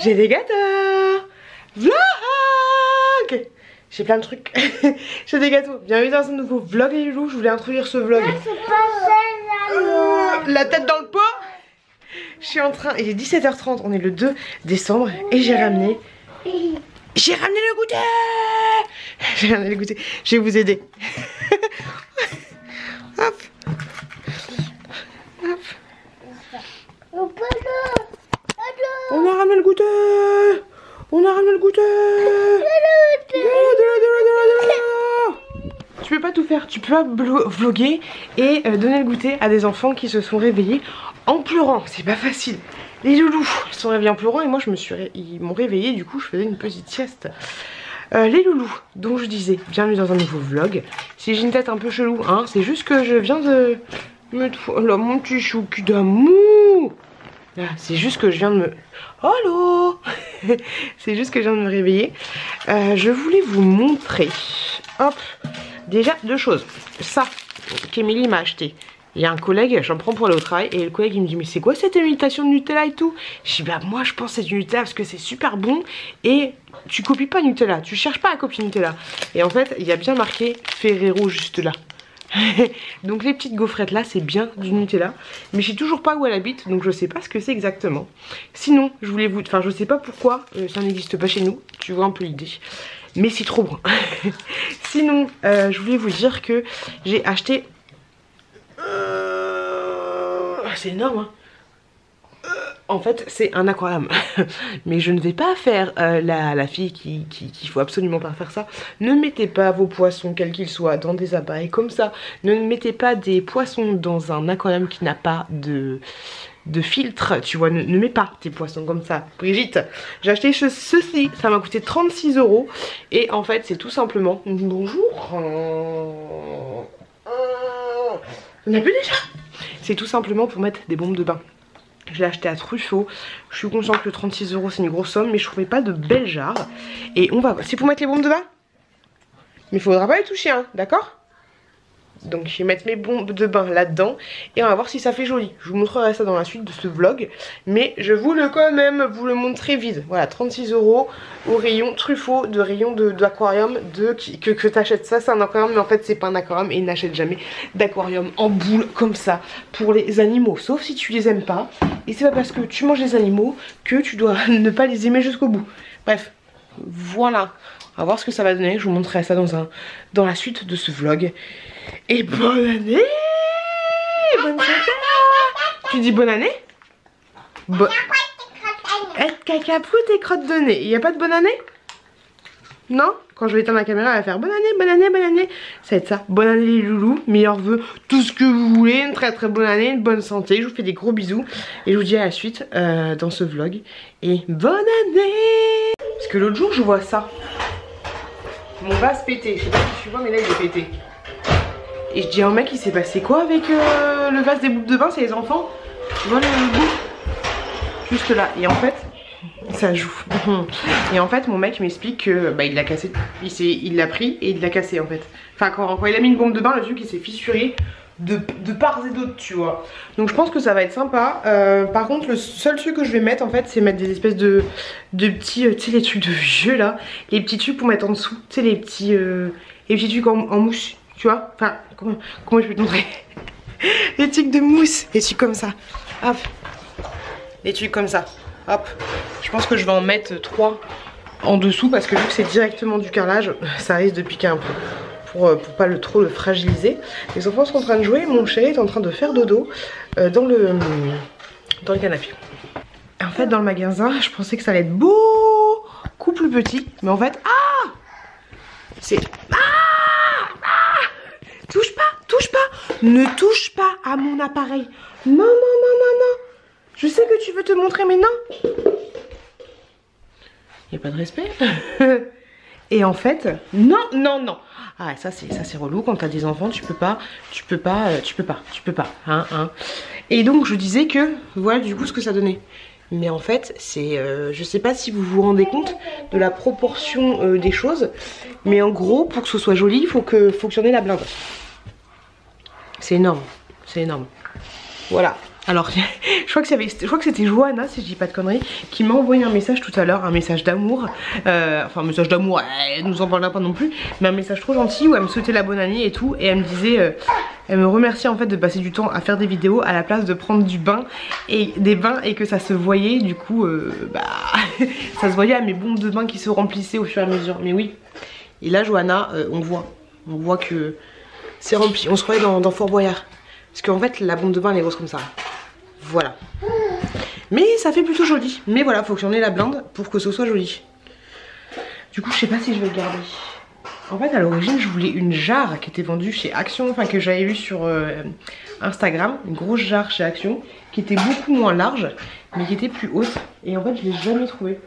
J'ai des gâteaux. Vlog. J'ai plein de trucs. J'ai des gâteaux. Bienvenue dans un nouveau vlog les loulous. Je voulais introduire ce vlog. La tête dans le pot. Je suis en train, il est 17h30, on est le 2 décembre et j'ai ramené le goûter. J'ai ramené le goûter. Je vais vous aider. Hop. Hop. On a ramené le goûter. On a ramené le goûter. Tu peux pas tout faire, tu peux pas vlogger et donner le goûter à des enfants qui se sont réveillés en pleurant, c'est pas facile. Les loulous ils sont réveillés en pleurant et moi ils m'ont réveillé, du coup je faisais une petite sieste. Les loulous, donc je disais, bienvenue dans un nouveau vlog. Si j'ai une tête un peu chelou, hein, c'est juste que je viens de me... Oh là, mon petit choucu d'amour. C'est juste que je viens de me... Hello. C'est juste que je viens de me réveiller. Je voulais vous montrer, hop, déjà deux choses. Ça, qu'Emilie m'a acheté. Il y a un collègue, j'en prends pour aller au travail, et le collègue il me dit mais c'est quoi cette imitation de Nutella et tout? Je dis bah moi je pense que c'est du Nutella parce que c'est super bon et tu copies pas Nutella, tu cherches pas à copier Nutella. Et en fait il y a bien marqué Ferrero juste là. Donc les petites gaufrettes là c'est bien du Nutella, mais je sais toujours pas où elle habite donc je sais pas ce que c'est exactement. Sinon je voulais vous, enfin je sais pas pourquoi ça n'existe pas chez nous, tu vois un peu l'idée. Mais c'est trop bon. Sinon je voulais vous dire que j'ai acheté... c'est énorme hein. En fait c'est un aquarium. Mais je ne vais pas faire la fille qu'il faut absolument pas faire ça. Ne mettez pas vos poissons quels qu'ils soient dans des appareils comme ça. Ne mettez pas des poissons dans un aquarium qui n'a pas de filtre, tu vois, ne mets pas tes poissons comme ça. Brigitte, j'ai acheté ceci, ça m'a coûté 36 € et en fait c'est tout simplement... Bonjour. On a bu déjà. C'est tout simplement pour mettre des bombes de bain. Je l'ai acheté à Truffaut. Je suis consciente que 36 € c'est une grosse somme, mais je trouvais pas de belles jarres. Et on va... C'est pour mettre les bombes de bain. Mais il faudra pas les toucher, hein, d'accord? Donc je vais mettre mes bombes de bain là-dedans et on va voir si ça fait joli. Je vous montrerai ça dans la suite de ce vlog, mais je voulais quand même vous le montrer vide. Voilà, 36 € au rayon Truffaut, de rayon d'aquarium, que t'achètes ça, c'est un aquarium, mais en fait c'est pas un aquarium et n'achète jamais d'aquarium en boule comme ça pour les animaux, sauf si tu les aimes pas. Et c'est pas parce que tu manges les animaux que tu dois ne pas les aimer jusqu'au bout. Bref, voilà. On va voir ce que ça va donner, je vous montrerai ça dans la suite de ce vlog. Et bonne année! Bonne fête! Tu dis bonne année? Cacapoute et crotte de nez. Il n'y a pas de bonne année? Non? Quand je vais éteindre la caméra, elle va faire bonne année, bonne année, bonne année. Ça va être ça. Bonne année les loulous, meilleurs vœux, tout ce que vous voulez. Une très très bonne année, une bonne santé. Je vous fais des gros bisous. Et je vous dis à la suite dans ce vlog. Et bonne année! Parce que l'autre jour, je vois ça. Mon vase pété. Je sais pas si tu vois, mais là il est pété. Et je dis à un mec, il s'est passé quoi avec le vase des boules de bain? C'est les enfants. Tu vois le bout? Juste là. Et en fait, ça joue. Et en fait, mon mec m'explique que bah, il l'a cassé. Il l'a pris et il l'a cassé en fait. Enfin, quand il a mis une bombe de bain, le truc il s'est fissuré de part et d'autre, tu vois. Donc je pense que ça va être sympa. Par contre, le seul truc que je vais mettre en fait, c'est mettre des espèces de petits, tu sais, les trucs de vieux là. Les petits trucs pour mettre en dessous. Tu sais, les petits trucs en mousse. Tu vois, enfin, comment je peux te montrer? Les trucs de mousse, les trucs comme ça. Hop. Les trucs comme ça. Hop. Je pense que je vais en mettre 3 en dessous parce que vu que c'est directement du carrelage, ça risque de piquer un peu. Pour pas trop le fragiliser. Les enfants sont en train de jouer. Mon chéri est en train de faire dodo dans le canapé. En fait, dans le magasin, je pensais que ça allait être beaucoup plus petit. Mais en fait, c'est... Touche pas, ne touche pas à mon appareil. Non, non, non, non, non. Je sais que tu veux te montrer, mais non. Y a pas de respect. Et en fait, non, non, non. Ah, ça c'est relou quand t'as des enfants, tu peux pas. Hein. Et donc je disais que, voilà du coup ce que ça donnait. Mais en fait, c'est, je sais pas si vous vous rendez compte de la proportion des choses. Mais en gros, pour que ce soit joli, il faut que fonctionne la blinde. C'est énorme, c'est énorme. Voilà. Alors, je crois que c'était Johanna, si je dis pas de conneries, qui m'a envoyé un message tout à l'heure, un message d'amour. Enfin un message d'amour, elle nous en parlera pas non plus, mais un message trop gentil où elle me souhaitait la bonne année et tout. Et elle me disait, elle me remerciait en fait de passer du temps à faire des vidéos à la place de prendre du bain et des bains, et que ça se voyait du coup, ça se voyait à mes bombes de bain qui se remplissaient au fur et à mesure. Mais oui, et là Johanna, on voit que c'est rempli. On se croyait dans Fort Boyard. Parce qu'en fait la bombe de bain elle est grosse comme ça. Voilà. Mais ça fait plutôt joli. Mais voilà, faut que j'en ai la blinde pour que ce soit joli. Du coup je sais pas si je vais le garder. En fait à l'origine je voulais une jarre qui était vendue chez Action. Enfin que j'avais vue sur Instagram. Une grosse jarre chez Action. Qui était beaucoup moins large. Mais qui était plus haute. Et en fait je l'ai jamais trouvée.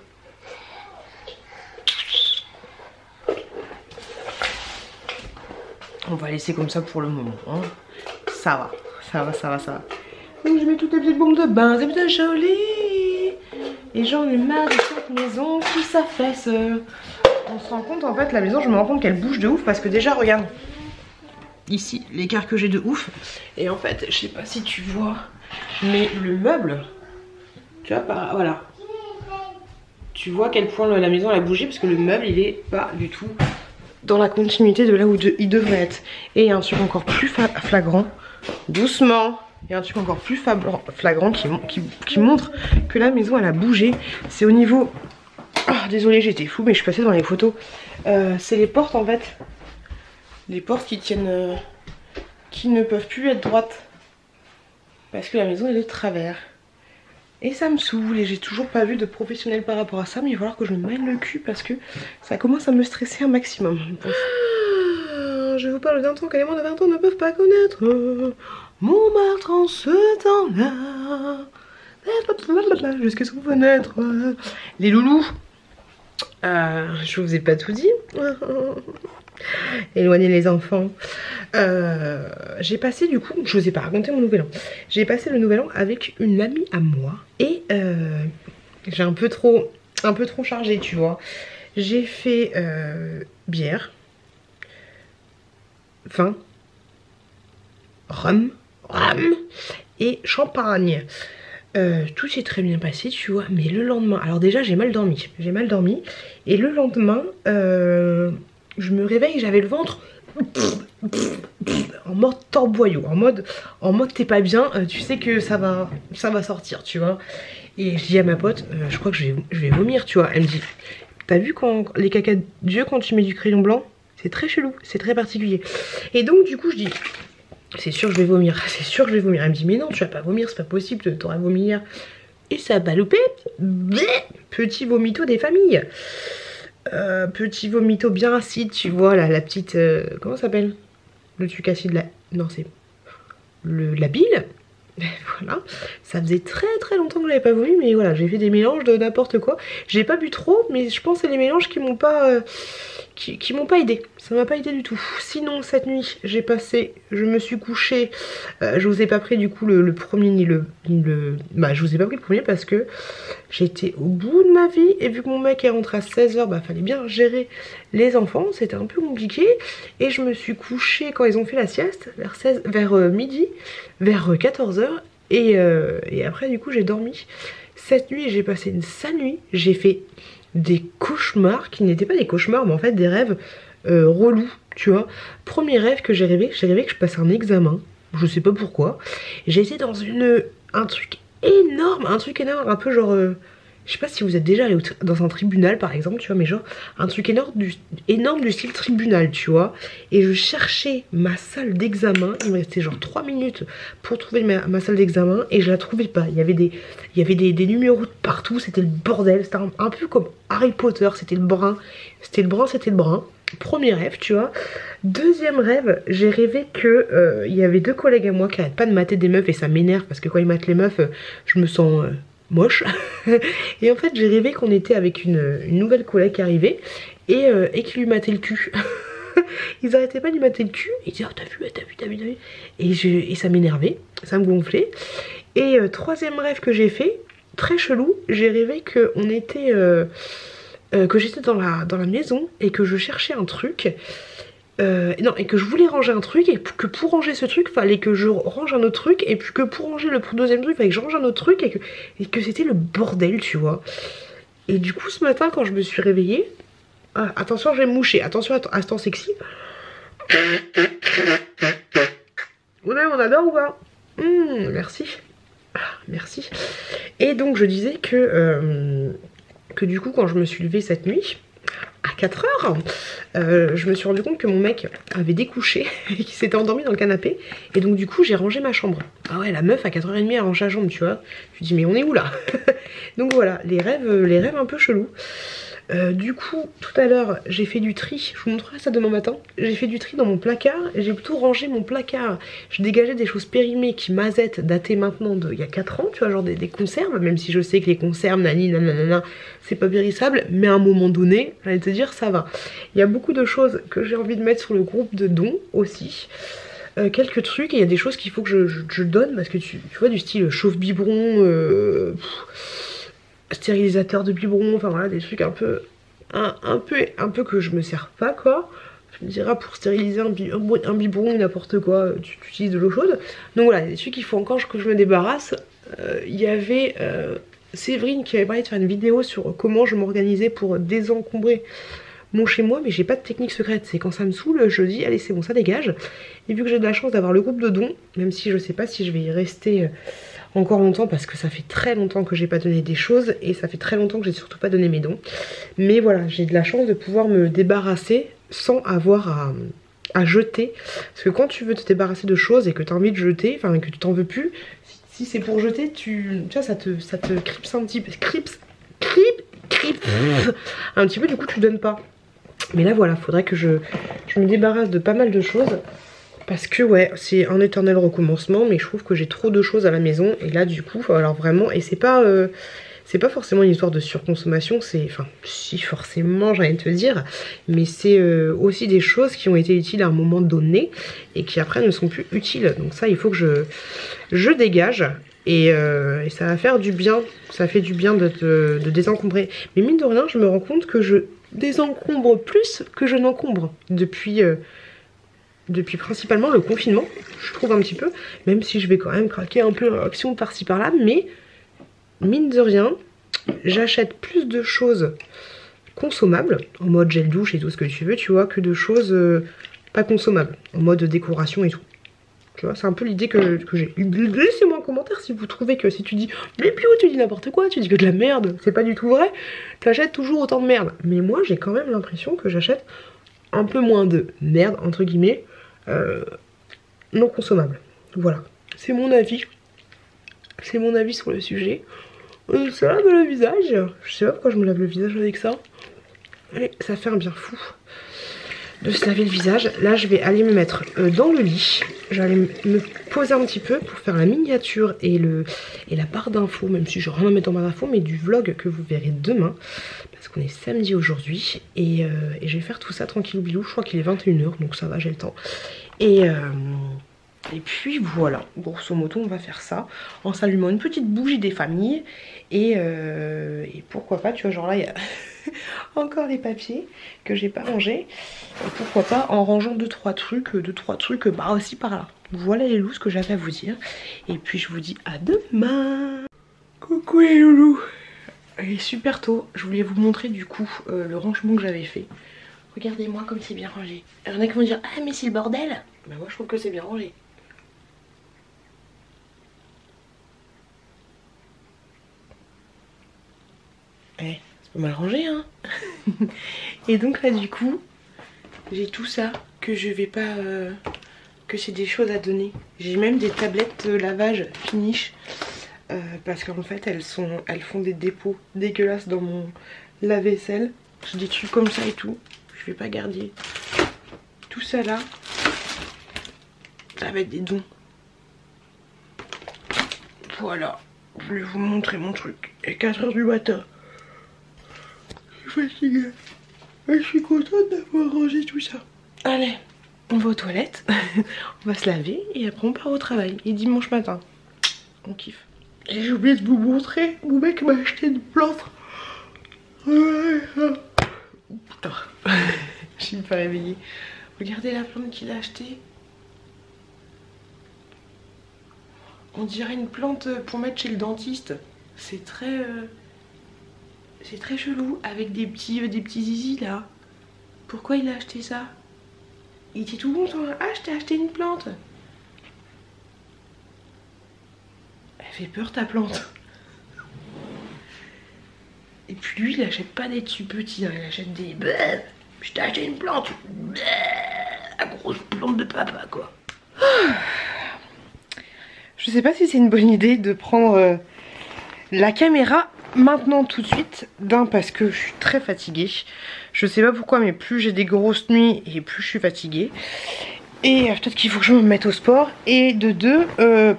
On va laisser comme ça pour le moment, hein. Ça va. Donc je mets toutes les petites bombes de bain, c'est bien joli. Et j'en ai marre de cette maison qui s'affaisse. On se rend compte en fait, la maison, je me rends compte qu'elle bouge de ouf. Parce que déjà regarde, ici l'écart que j'ai de ouf. Et en fait, je sais pas si tu vois, mais le meuble, tu vois, voilà. Tu vois à quel point la maison elle a bougé. Parce que le meuble il est pas du tout dans la continuité de là où il devrait être. Et il y a un truc encore plus flagrant, doucement, il y a un truc encore plus flagrant qui montre que la maison elle a bougé. C'est au niveau, désolée j'étais fou mais je suis passée dans les photos, c'est les portes en fait, les portes qui tiennent, qui ne peuvent plus être droites parce que la maison est de travers. Et ça me saoule et j'ai toujours pas vu de professionnel par rapport à ça. Mais il va falloir que je me mène le cul parce que ça commence à me stresser un maximum. Je vous parle d'un temps que les moins de 20 ans ne peuvent pas connaître. Montmartre en ce temps-là, jusqu'à sous fenêtre. Les loulous, je vous ai pas tout dit. Éloigner les enfants. J'ai passé du coup, je vous ai pas raconté mon nouvel an. J'ai passé le nouvel an avec une amie à moi. Et j'ai un peu trop chargé, tu vois. J'ai fait bière, vin, rhum et champagne. Tout s'est très bien passé, tu vois. Mais le lendemain, alors déjà j'ai mal dormi. Et le lendemain, je me réveille, j'avais le ventre en mode torboyau, en mode t'es pas bien, tu sais que ça va sortir, tu vois. Et je dis à ma pote, je crois que je vais vomir, tu vois. Elle me dit, t'as vu quand les caca d'yeux quand tu mets du crayon blanc, c'est très chelou, c'est très particulier. Et donc du coup je dis, c'est sûr que je vais vomir, c'est sûr que je vais vomir. Elle me dit, mais non tu vas pas vomir, c'est pas possible, t'auras vomi hier. Et ça a pas loupé. Petit vomito des familles. Petit vomito bien acide, tu vois, là, la petite... comment ça s'appelle? Le truc acide, là. Non, c'est... la bile. Voilà. Ça faisait très longtemps que je n'avais pas vomi, mais voilà, j'ai fait des mélanges de n'importe quoi. J'ai pas bu trop, mais je pense que c'est les mélanges qui m'ont pas... qui m'ont pas aidé. Ça m'a pas aidé du tout. Sinon, cette nuit, je me suis couchée... je vous ai pas pris du coup le premier ni le... Bah, je vous ai pas pris le premier parce que j'étais au bout de ma vie. Et vu que mon mec est rentré à 16 h, bah fallait bien gérer les enfants. C'était un peu compliqué. Et je me suis couchée quand ils ont fait la sieste, vers midi, vers 14 h. Et après du coup j'ai dormi. Cette nuit j'ai passé une sale nuit. J'ai fait des cauchemars qui n'étaient pas des cauchemars mais en fait des rêves relous, tu vois. Premier rêve que j'ai rêvé que je passais un examen, je sais pas pourquoi. J'étais dans un truc énorme, un peu genre je sais pas si vous êtes déjà allé dans un tribunal par exemple, tu vois, mais genre un truc énorme du style tribunal, tu vois. Et je cherchais ma salle d'examen, il me restait genre 3 minutes pour trouver ma salle d'examen et je la trouvais pas. Il y avait des numéros de partout, c'était le bordel, c'était un peu comme Harry Potter, c'était le brun. Premier rêve, tu vois. Deuxième rêve, j'ai rêvé que il y avait 2 collègues à moi qui arrêtent pas de mater des meufs et ça m'énerve parce que quand ils matent les meufs, je me sens moche. Et en fait j'ai rêvé qu'on était avec une nouvelle collègue qui arrivait et qui lui matait le cul. Ils arrêtaient pas de lui mater le cul. Ils disaient, oh, t'as vu. Et ça m'énervait, ça me gonflait. Et troisième rêve que j'ai fait, très chelou, j'ai rêvé qu'on était... que j'étais dans la maison et que je cherchais un truc. Non, et que je voulais ranger un truc, et que pour ranger ce truc, fallait que je range un autre truc, et puis que pour ranger le deuxième truc, fallait que je range un autre truc, et que c'était le bordel, tu vois. Et du coup, ce matin, quand je me suis réveillée... Ah, attention, je vais me moucher. Attention à ce temps sexy. On adore ou pas? Merci. Ah, merci. Et donc, je disais que du coup, quand je me suis levée cette nuit... à 4 heures, je me suis rendu compte que mon mec avait découché et qu'il s'était endormi dans le canapé. Et donc du coup j'ai rangé ma chambre. Ah ouais, la meuf à 4h30 elle range sa chambre, tu vois. Je me dis mais on est où là? Donc voilà, les rêves un peu chelous. Du coup, tout à l'heure, j'ai fait du tri. Je vous montrerai ça demain matin. J'ai fait du tri dans mon placard. J'ai plutôt rangé mon placard. Je dégageais des choses périmées qui mazettent, datées maintenant d'il y a 4 ans. Tu vois, genre des conserves. Même si je sais que les conserves, nanana, c'est pas périssable. Mais à un moment donné, j'allais te dire, ça va. Il y a beaucoup de choses que j'ai envie de mettre sur le groupe de dons aussi. Quelques trucs. Et il y a des choses qu'il faut que je donne. Parce que tu vois, du style chauffe-biberon... stérilisateur de biberon, enfin voilà, des trucs un peu que je me sers pas, quoi. Tu me diras, pour stériliser un biberon ou n'importe quoi, tu utilises de l'eau chaude. Donc voilà, des trucs qu'il faut encore que je me débarrasse. Il y avait Séverine qui avait parlé de faire une vidéo sur comment je m'organisais pour désencombrer mon chez moi, mais j'ai pas de technique secrète. C'est quand ça me saoule, je dis allez c'est bon, ça dégage. Et vu que j'ai de la chance d'avoir le groupe de dons, même si je sais pas si je vais y rester encore longtemps, parce que ça fait très longtemps que j'ai pas donné des choses, et ça fait très longtemps que j'ai surtout pas donné mes dons. Mais voilà, j'ai de la chance de pouvoir me débarrasser sans avoir à jeter. Parce que quand tu veux te débarrasser de choses et que tu as envie de jeter, enfin que tu t'en veux plus, si c'est pour jeter, tu vois, ça te cripse un petit peu. Cripse un petit peu, du coup tu donnes pas. Mais là voilà, faudrait que je me débarrasse de pas mal de choses. Parce que ouais, c'est un éternel recommencement, mais je trouve que j'ai trop de choses à la maison. Et là du coup, alors vraiment, et c'est pas forcément une histoire de surconsommation, c'est, enfin si forcément j'ai envie de te dire, mais c'est aussi des choses qui ont été utiles à un moment donné et qui après ne sont plus utiles. Donc ça il faut que je dégage. Et ça va faire du bien, ça fait du bien de désencombrer. Mais mine de rien, je me rends compte que je désencombre plus que je n'encombre depuis principalement le confinement, je trouve un petit peu, même si je vais quand même craquer un peu en action par-ci par-là, mais mine de rien, j'achète plus de choses consommables, en mode gel douche et tout ce que tu veux, tu vois, que de choses pas consommables, en mode décoration et tout. Tu vois, c'est un peu l'idée que j'ai. Laissez-moi un commentaire si vous trouvez que si tu dis mais Pio, tu dis n'importe quoi, tu dis que de la merde, c'est pas du tout vrai, tu achètes toujours autant de merde. Mais moi j'ai quand même l'impression que j'achète un peu moins de merde, entre guillemets, non consommable. Voilà, c'est mon avis. C'est mon avis sur le sujet. Ça lave le visage. Je sais pas pourquoi je me lave le visage avec ça. Et ça fait un bien fou de se laver le visage. Là je vais aller me mettre dans le lit. Je vais aller me poser un petit peu pour faire la miniature et la barre d'infos, même si je vais rien mettre en barre d'infos, mais du vlog que vous verrez demain. Parce qu'on est samedi aujourd'hui. Et je vais faire tout ça tranquille bilou. Je crois qu'il est 21 h, donc ça va, j'ai le temps. Et puis voilà, grosso modo on va faire ça en s'allumant une petite bougie des familles et pourquoi pas, tu vois, genre là il y a encore les papiers que j'ai pas rangés, et pourquoi pas en rangeant 2-3 trucs bah aussi par là. Voilà les loups, ce que j'avais à vous dire, et puis je vous dis à demain. Coucou les loulous. Il est super tôt, je voulais vous montrer du coup le rangement que j'avais fait. Regardez-moi comme c'est bien rangé. Il y en a qui vont dire ah mais c'est le bordel. Bah moi je trouve que c'est bien rangé. Eh, c'est pas mal rangé hein. Et donc là du coup j'ai tout ça que je vais pas que c'est des choses à donner. J'ai même des tablettes de lavage finish parce qu'en fait elles font des dépôts dégueulasses dans mon lave-vaisselle. J'ai des trucs comme ça et tout. Je vais pas garder tout ça là. Ça va être des dons. Voilà, je vais vous montrer mon truc. Il est 4 h du matin. Je suis fatiguée. Et je suis contente d'avoir rangé tout ça. Allez, on va aux toilettes. On va se laver et après on part au travail. Et dimanche matin, on kiffe. Et j'ai oublié de vous montrer. Mon mec m'a acheté une plante. Putain, je suis pas réveillée. Regardez la plante qu'il a achetée. On dirait une plante pour mettre chez le dentiste. C'est très chelou avec des petits zizi là. Pourquoi il a acheté ça? Il était tout content. Ah, je t'ai acheté une plante. Elle fait peur ta plante. Et puis lui, il achète pas des dessus petits, hein. Il achète des... Je t'ai acheté une plante. La grosse plante de papa, quoi. Je sais pas si c'est une bonne idée de prendre la caméra maintenant tout de suite. D'un, parce que je suis très fatiguée. Je sais pas pourquoi, mais plus j'ai des grosses nuits et plus je suis fatiguée. Et peut-être qu'il faut que je me mette au sport. Et de deux,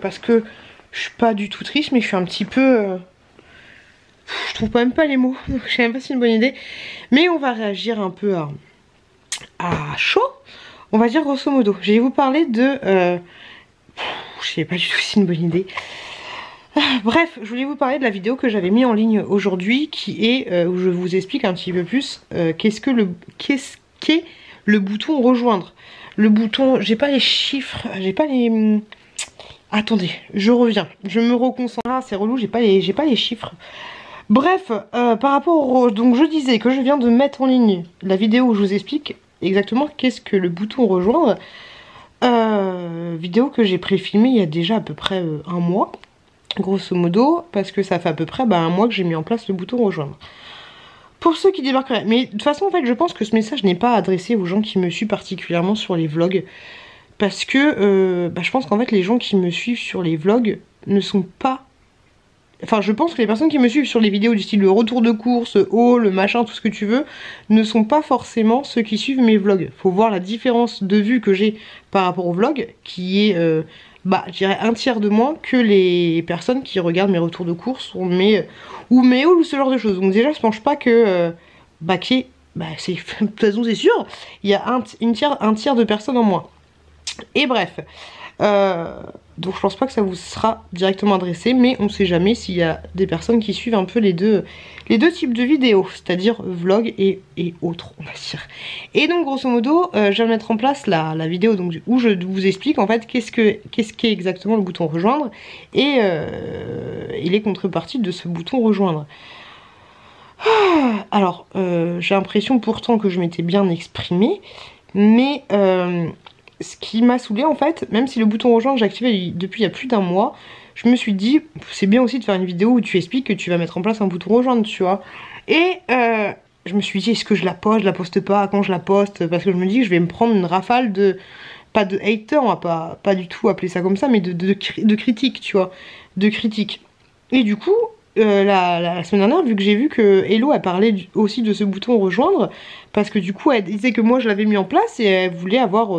parce que je suis pas du tout triste, mais je suis un petit peu... je trouve même pas les mots. Donc je sais même pas si c'est une bonne idée. Mais on va réagir un peu à chaud. On va dire grosso modo. Je vais vous parler de... je sais pas du tout si c'est une bonne idée. Bref, je voulais vous parler de la vidéo que j'avais mis en ligne aujourd'hui, qui est où je vous explique un petit peu plus qu'est-ce qu'est le bouton rejoindre. Le bouton, j'ai pas les chiffres, j'ai pas les... Attendez, je reviens, je me reconcentre. Ah, c'est relou, j'ai pas les chiffres. Bref, par rapport au... Donc je disais que je viens de mettre en ligne la vidéo où je vous explique exactement qu'est-ce que le bouton rejoindre. Vidéo que j'ai pré-filmée il y a déjà à peu près un mois. Grosso modo, parce que ça fait à peu près un mois que j'ai mis en place le bouton rejoindre. Pour ceux qui débarqueraient, mais de toute façon en fait je pense que ce message n'est pas adressé aux gens qui me suivent particulièrement sur les vlogs. Parce que je pense qu'en fait les gens qui me suivent sur les vlogs ne sont pas... Enfin je pense que les personnes qui me suivent sur les vidéos du style le retour de course, haul, machin, tout ce que tu veux, ne sont pas forcément ceux qui suivent mes vlogs. Faut voir la différence de vue que j'ai par rapport au vlog, qui est... je dirais un tiers de moins que les personnes qui regardent mes retours de course ou mes hauls ou ce genre de choses. Donc déjà je pense pas que c'est de toute façon c'est sûr, il y a un tiers de personnes en moins. Et bref, donc je pense pas que ça vous sera directement adressé, mais on sait jamais s'il y a des personnes qui suivent un peu les deux types de vidéos, c'est-à-dire vlog et autres, on va dire. Et donc grosso modo, je vais mettre en place la vidéo donc, où je vous explique en fait qu'est-ce qu'est exactement le bouton rejoindre et les contreparties de ce bouton rejoindre. Alors, j'ai l'impression pourtant que je m'étais bien exprimée, mais... ce qui m'a saoulée en fait, même si le bouton rejoindre j'ai activé depuis il y a plus d'un mois, je me suis dit c'est bien aussi de faire une vidéo où tu expliques que tu vas mettre en place un bouton rejoindre, tu vois. Et je me suis dit est-ce que je la poste pas, quand je la poste, parce que je me dis que je vais me prendre une rafale de, pas de haters, on va pas du tout appeler ça comme ça, mais de critiques, tu vois, de critiques. Et du coup, la semaine dernière, vu que j'ai vu que Hello a parlé aussi de ce bouton rejoindre, parce que du coup elle disait que moi je l'avais mis en place et elle voulait avoir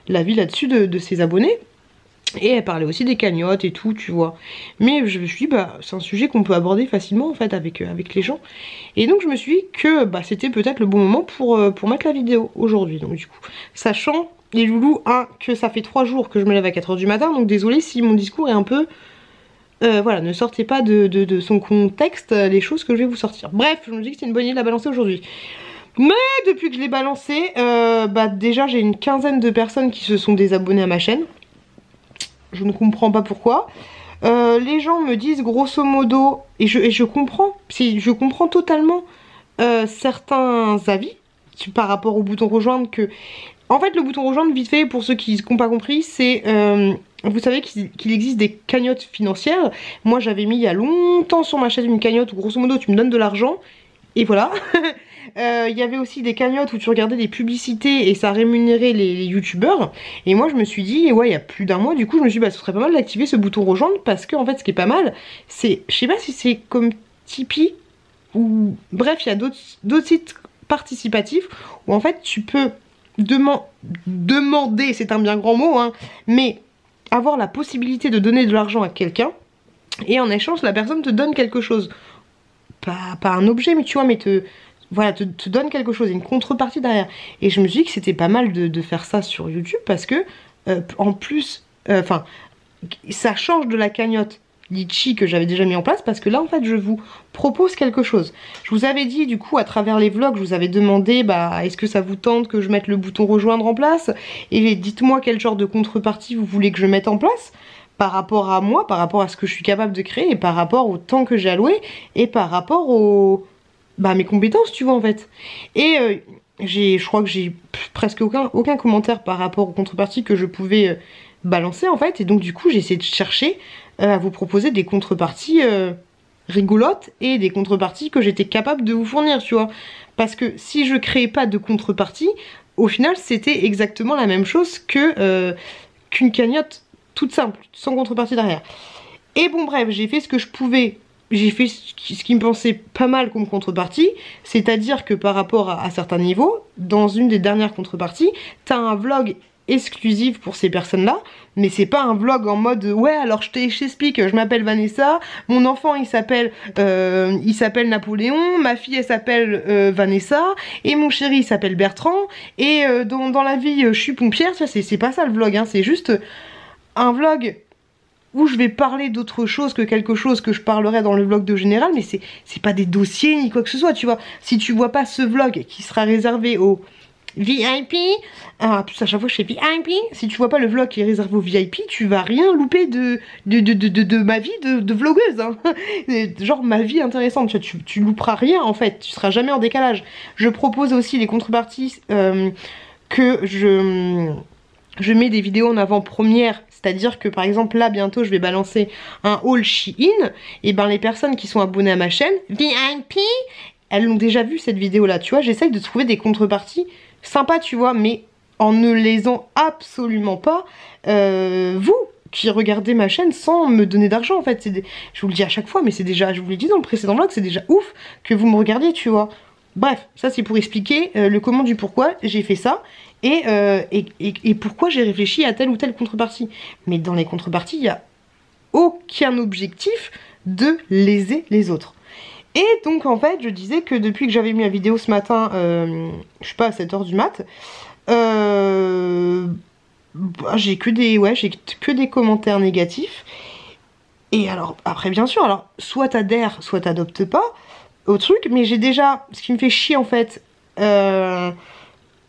l'avis là-dessus de ses abonnés. Et elle parlait aussi des cagnottes et tout, tu vois. Mais je me suis dit, c'est un sujet qu'on peut aborder facilement en fait avec les gens. Et donc je me suis dit que c'était peut-être le bon moment pour mettre la vidéo aujourd'hui. Donc du coup, sachant, les loulous, que ça fait 3 jours que je me lève à 4 h du matin, donc désolé si mon discours est un peu... voilà, ne sortez pas de son contexte les choses que je vais vous sortir. Bref, je me dis que c'est une bonne idée de la balancer aujourd'hui. Mais depuis que je l'ai balancé, déjà j'ai une quinzaine de personnes qui se sont désabonnées à ma chaîne. Je ne comprends pas pourquoi. Les gens me disent grosso modo, et je comprends totalement certains avis par rapport au bouton rejoindre que... En fait le bouton rejoindre, vite fait, pour ceux qui n'ont pas compris, c'est... vous savez qu'il existe des cagnottes financières. Moi j'avais mis il y a longtemps sur ma chaîne une cagnotte où grosso modo tu me donnes de l'argent. Et voilà. Il y avait aussi des cagnottes où tu regardais des publicités et ça rémunérait les youtubeurs. Et moi je me suis dit, ouais, il y a plus d'un mois, du coup je me suis dit, ce serait pas mal d'activer ce bouton rejoindre, parce que en fait ce qui est pas mal, c'est, je sais pas si c'est comme Tipeee ou bref, il y a d'autres sites participatifs où en fait tu peux demander, c'est un bien grand mot, mais avoir la possibilité de donner de l'argent à quelqu'un et en échange la personne te donne quelque chose. Pas un objet, mais tu vois, mais te donne quelque chose, une contrepartie derrière. Et je me suis dit que c'était pas mal de faire ça sur YouTube, parce que en plus, ça change de la cagnotte Litchi que j'avais déjà mis en place, parce que là en fait je vous propose quelque chose. Je vous avais dit du coup à travers les vlogs, je vous avais demandé bah est-ce que ça vous tente que je mette le bouton rejoindre en place, et dites-moi quel genre de contrepartie vous voulez que je mette en place par rapport à moi, par rapport à ce que je suis capable de créer, et par rapport au temps que j'ai alloué, et par rapport au bah mes compétences, tu vois en fait. Et je crois que j'ai presque aucun commentaire par rapport aux contreparties que je pouvais balancer en fait, et donc du coup j'ai essayé de chercher à vous proposer des contreparties rigolotes et des contreparties que j'étais capable de vous fournir, tu vois. Parce que si je créais pas de contrepartie, au final c'était exactement la même chose que qu'une cagnotte toute simple, sans contrepartie derrière. Et bon bref, j'ai fait ce que je pouvais. J'ai fait ce qui me pensait pas mal comme contrepartie, c'est-à-dire que par rapport à certains niveaux, dans une des dernières contreparties, t'as un vlog exclusif pour ces personnes-là, mais c'est pas un vlog en mode ouais alors je t'explique, je m'appelle Vanessa, mon enfant il s'appelle Napoléon, ma fille elle s'appelle Vanessa, et mon chéri il s'appelle Bertrand, et dans la vie je suis pompière, ça c'est pas ça le vlog, hein, c'est juste un vlog où je vais parler d'autre chose que quelque chose que je parlerai dans le vlog de général, mais c'est pas des dossiers ni quoi que ce soit, tu vois. Si tu vois pas ce vlog qui sera réservé aux VIP, à chaque fois je fais VIP, si tu vois pas le vlog qui est réservé aux VIP, tu vas rien louper de ma vie de vlogueuse, hein. Genre ma vie intéressante, tu louperas rien en fait, tu seras jamais en décalage. Je propose aussi les contreparties que je mets des vidéos en avant-première, c'est-à-dire que par exemple là bientôt je vais balancer un haul Shein, et ben les personnes qui sont abonnées à ma chaîne VIP, elles l'ont déjà vu cette vidéo là, tu vois. J'essaye de trouver des contreparties sympas, tu vois, mais en ne lésant absolument pas vous qui regardez ma chaîne sans me donner d'argent en fait. Je vous le dis à chaque fois, mais c'est déjà, je vous l'ai dit dans le précédent vlog, c'est déjà ouf que vous me regardiez, tu vois. Bref, ça c'est pour expliquer le comment du pourquoi j'ai fait ça. Et pourquoi j'ai réfléchi à telle ou telle contrepartie. Mais dans les contreparties, il n'y a aucun objectif de léser les autres. Et donc en fait, je disais que depuis que j'avais mis la vidéo ce matin, je sais pas, à 7h du mat, j'ai que des commentaires négatifs. Et alors, après bien sûr, alors soit t'adhères, soit t'adoptes pas au truc, mais j'ai déjà, ce qui me fait chier en fait,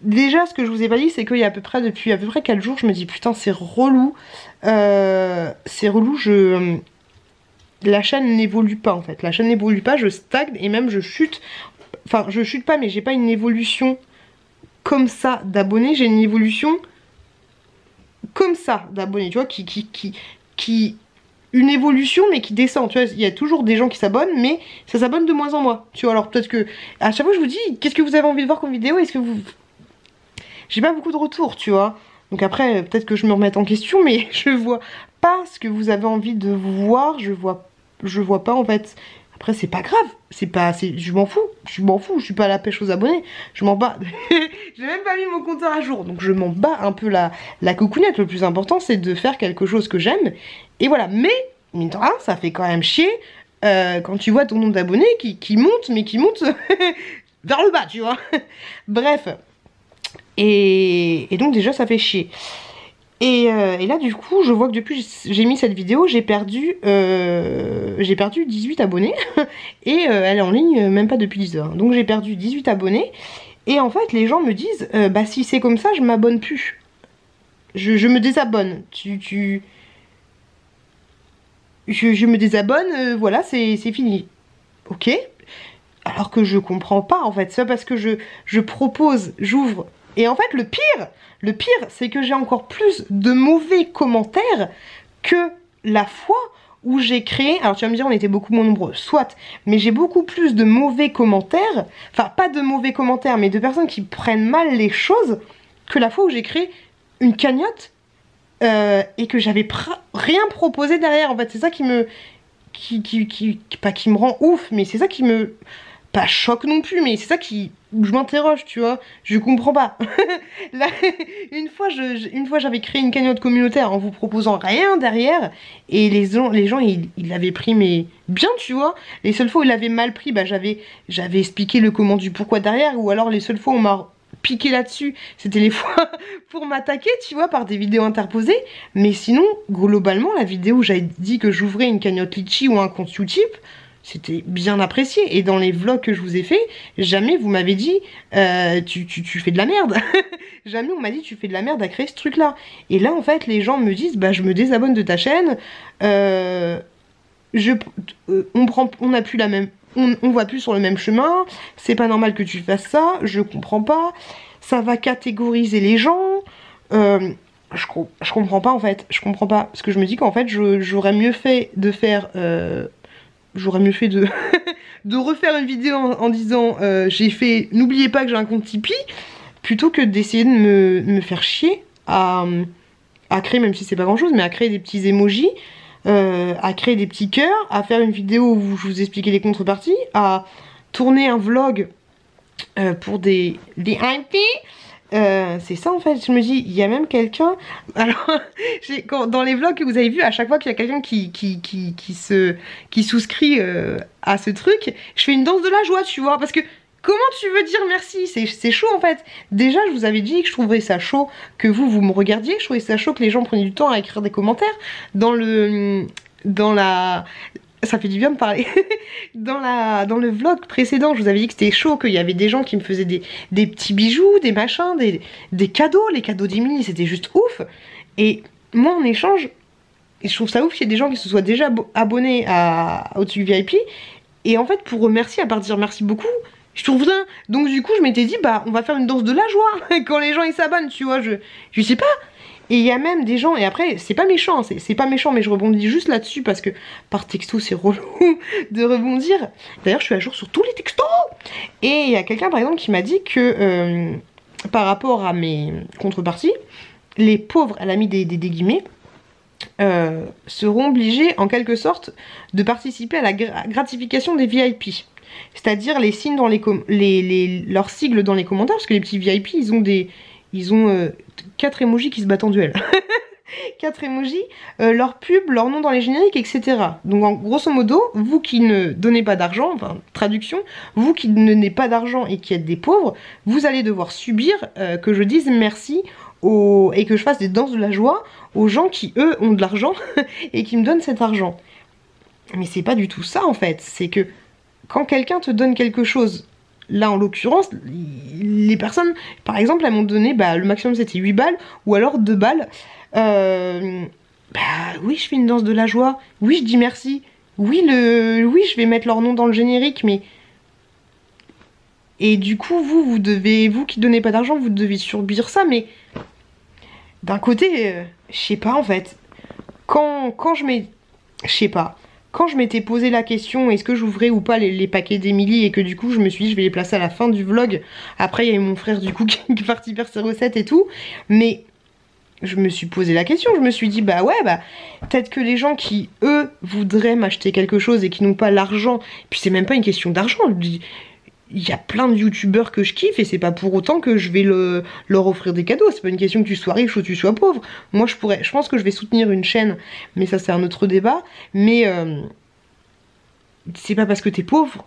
déjà, ce que je vous ai pas dit, c'est qu'il y a depuis à peu près 4 jours, je me dis putain, c'est relou. La chaîne n'évolue pas en fait. La chaîne n'évolue pas, je stagne et même je chute. Enfin, je chute pas, mais j'ai pas une évolution comme ça d'abonnés. J'ai une évolution comme ça d'abonnés, tu vois, une évolution mais qui descend, tu vois. Il y a toujours des gens qui s'abonnent, mais ça s'abonne de moins en moins, tu vois. Alors peut-être que à chaque fois je vous dis, qu'est-ce que vous avez envie de voir comme vidéo? Est-ce que vous... J'ai pas beaucoup de retours, tu vois. Donc après, peut-être que je me remette en question, mais je vois pas ce que vous avez envie de voir. Je vois pas en fait. Après, c'est pas grave. Je m'en fous. Je suis pas à la pêche aux abonnés. Je m'en bats. J'ai même pas mis mon compteur à jour. Donc je m'en bats un peu la coucounette. Le plus important, c'est de faire quelque chose que j'aime. Et voilà. Mais, mine de rien, ça fait quand même chier quand tu vois ton nombre d'abonnés qui monte, mais qui monte vers le bas, tu vois. Bref. Et donc déjà ça fait chier. Et là du coup je vois que depuis j'ai mis cette vidéo, j'ai perdu 18 abonnés. Et elle est en ligne même pas depuis 10 heures. Donc j'ai perdu 18 abonnés. Et en fait les gens me disent bah si c'est comme ça je m'abonne plus. Je me désabonne. Je me désabonne, voilà, c'est fini. Ok. Alors que je comprends pas en fait. C'est parce que je propose, j'ouvre. Et en fait le pire c'est que j'ai encore plus de mauvais commentaires que la fois où j'ai créé. Alors tu vas me dire on était beaucoup moins nombreux, soit, mais j'ai beaucoup plus de mauvais commentaires, enfin pas de mauvais commentaires mais de personnes qui prennent mal les choses que la fois où j'ai créé une cagnotte et que j'avais rien proposé derrière. En fait c'est ça qui me pas qui me rend ouf, mais c'est ça qui me pas choque non plus, mais c'est ça qui je m'interroge, tu vois, je comprends pas. Là, une fois j'avais créé une cagnotte communautaire en vous proposant rien derrière, et les gens ils l'avaient pris mais bien, tu vois. Les seules fois où ils l'avaient mal pris, bah j'avais expliqué le comment du pourquoi derrière, ou alors les seules fois où on m'a piqué là-dessus, c'était les fois pour m'attaquer, tu vois, par des vidéos interposées. Mais sinon, globalement, la vidéo où j'avais dit que j'ouvrais une cagnotte Litchi ou un compte Utip, c'était bien apprécié. Et dans les vlogs que je vous ai fait, jamais vous m'avez dit tu fais de la merde. Jamais on m'a dit tu fais de la merde à créer ce truc-là. Et là, en fait, les gens me disent bah je me désabonne de ta chaîne. On n'a plus la même... On va plus sur le même chemin. C'est pas normal que tu fasses ça. Je comprends pas. Ça va catégoriser les gens. Je comprends pas en fait. Je comprends pas. Parce que je me dis qu'en fait, j'aurais mieux fait de faire... J'aurais mieux fait de, de refaire une vidéo en disant j'ai fait, n'oubliez pas que j'ai un compte Tipeee, plutôt que d'essayer de me faire chier à créer, même si c'est pas grand chose, mais à créer des petits emojis, à créer des petits cœurs, à faire une vidéo où je vous expliquais les contreparties, à tourner un vlog pour des IP. C'est ça en fait, je me dis, il y a même quelqu'un, alors dans les vlogs que vous avez vu, à chaque fois qu'il y a quelqu'un qui souscrit à ce truc, je fais une danse de la joie, tu vois, parce que comment tu veux dire merci? C'est chaud en fait. Déjà je vous avais dit que je trouverais ça chaud que vous me regardiez, je trouvais ça chaud que les gens prenaient du temps à écrire des commentaires ça fait du bien de parler. Dans le vlog précédent, je vous avais dit que c'était chaud, qu'il y avait des gens qui me faisaient des petits bijoux, des machins, des cadeaux. Les cadeaux d'Emily, c'était juste ouf. Et moi, en échange, je trouve ça ouf qu'il y ait des gens qui se soient déjà abonnés au truc VIP. Et en fait, pour remercier, à part dire merci beaucoup, je trouve rien. Donc du coup, je m'étais dit, bah, on va faire une danse de la joie quand les gens ils s'abonnent, tu vois. Je sais pas. Et il y a même des gens, et après c'est pas méchant, c'est pas méchant, mais je rebondis juste là-dessus parce que par texto c'est relou de rebondir. D'ailleurs je suis à jour sur tous les textos. Et il y a quelqu'un par exemple qui m'a dit que par rapport à mes contreparties, les pauvres, elle a mis des guillemets, seront obligés en quelque sorte de participer à la gratification des VIP. C'est-à-dire les signes dans leurs sigles dans les commentaires, parce que les petits VIP ils ont 4 emojis qui se battent en duel. 4 emojis, leur pub, leur nom dans les génériques, etc. Donc en grosso modo, vous qui ne donnez pas d'argent, enfin traduction, vous qui ne donnez pas d'argent et qui êtes des pauvres, vous allez devoir subir que je dise merci et que je fasse des danses de la joie aux gens qui eux ont de l'argent et qui me donnent cet argent. Mais c'est pas du tout ça en fait, c'est que quand quelqu'un te donne quelque chose, là en l'occurrence, les personnes, par exemple, elles m'ont donné, bah, le maximum c'était 8 balles, ou alors 2 balles. Bah oui, je fais une danse de la joie, oui, je dis merci, oui, je vais mettre leur nom dans le générique, mais... Et du coup, vous qui donnez pas d'argent, vous devez subir ça, mais... D'un côté, je sais pas en fait, quand je mets... Je sais pas... Quand je m'étais posé la question est-ce que j'ouvrais ou pas les paquets d'Emily et que du coup je me suis dit je vais les placer à la fin du vlog. Après il y a eu mon frère du coup qui est parti faire ses recettes et tout. Mais je me suis posé la question, je me suis dit bah ouais bah peut-être que les gens qui eux voudraient m'acheter quelque chose et qui n'ont pas l'argent, puis c'est même pas une question d'argent, il y a plein de youtubeurs que je kiffe et c'est pas pour autant que je vais leur offrir des cadeaux. C'est pas une question que tu sois riche ou que tu sois pauvre. Moi je pense que je vais soutenir une chaîne, mais ça c'est un autre débat. Mais c'est pas parce que t'es pauvre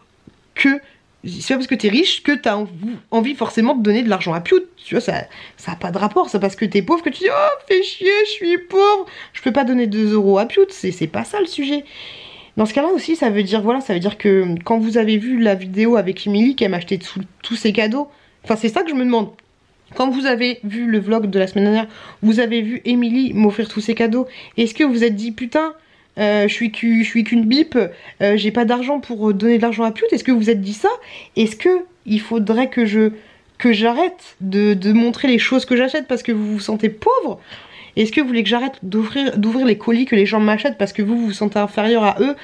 que... C'est pas parce que t'es riche que t'as envie forcément de donner de l'argent à Piout. Tu vois, ça a pas de rapport. C'est parce que t'es pauvre que tu dis oh fais chier, je suis pauvre, je peux pas donner 2 € à Piout. C'est pas ça le sujet. Dans ce cas-là aussi, ça veut dire, voilà, ça veut dire que quand vous avez vu la vidéo avec Emily, qu'elle m'a acheté tous ses cadeaux, enfin c'est ça que je me demande. Quand vous avez vu le vlog de la semaine dernière, vous avez vu Emily m'offrir tous ses cadeaux, est-ce que vous vous êtes dit, putain, je suis qu'une bip, j'ai pas d'argent pour donner de l'argent à Piout? Est-ce que vous vous êtes dit ça? Est-ce que il faudrait que j'arrête de montrer les choses que j'achète parce que vous vous sentez pauvre? Est-ce que vous voulez que j'arrête d'ouvrir les colis que les gens m'achètent parce que vous vous sentez inférieur à eux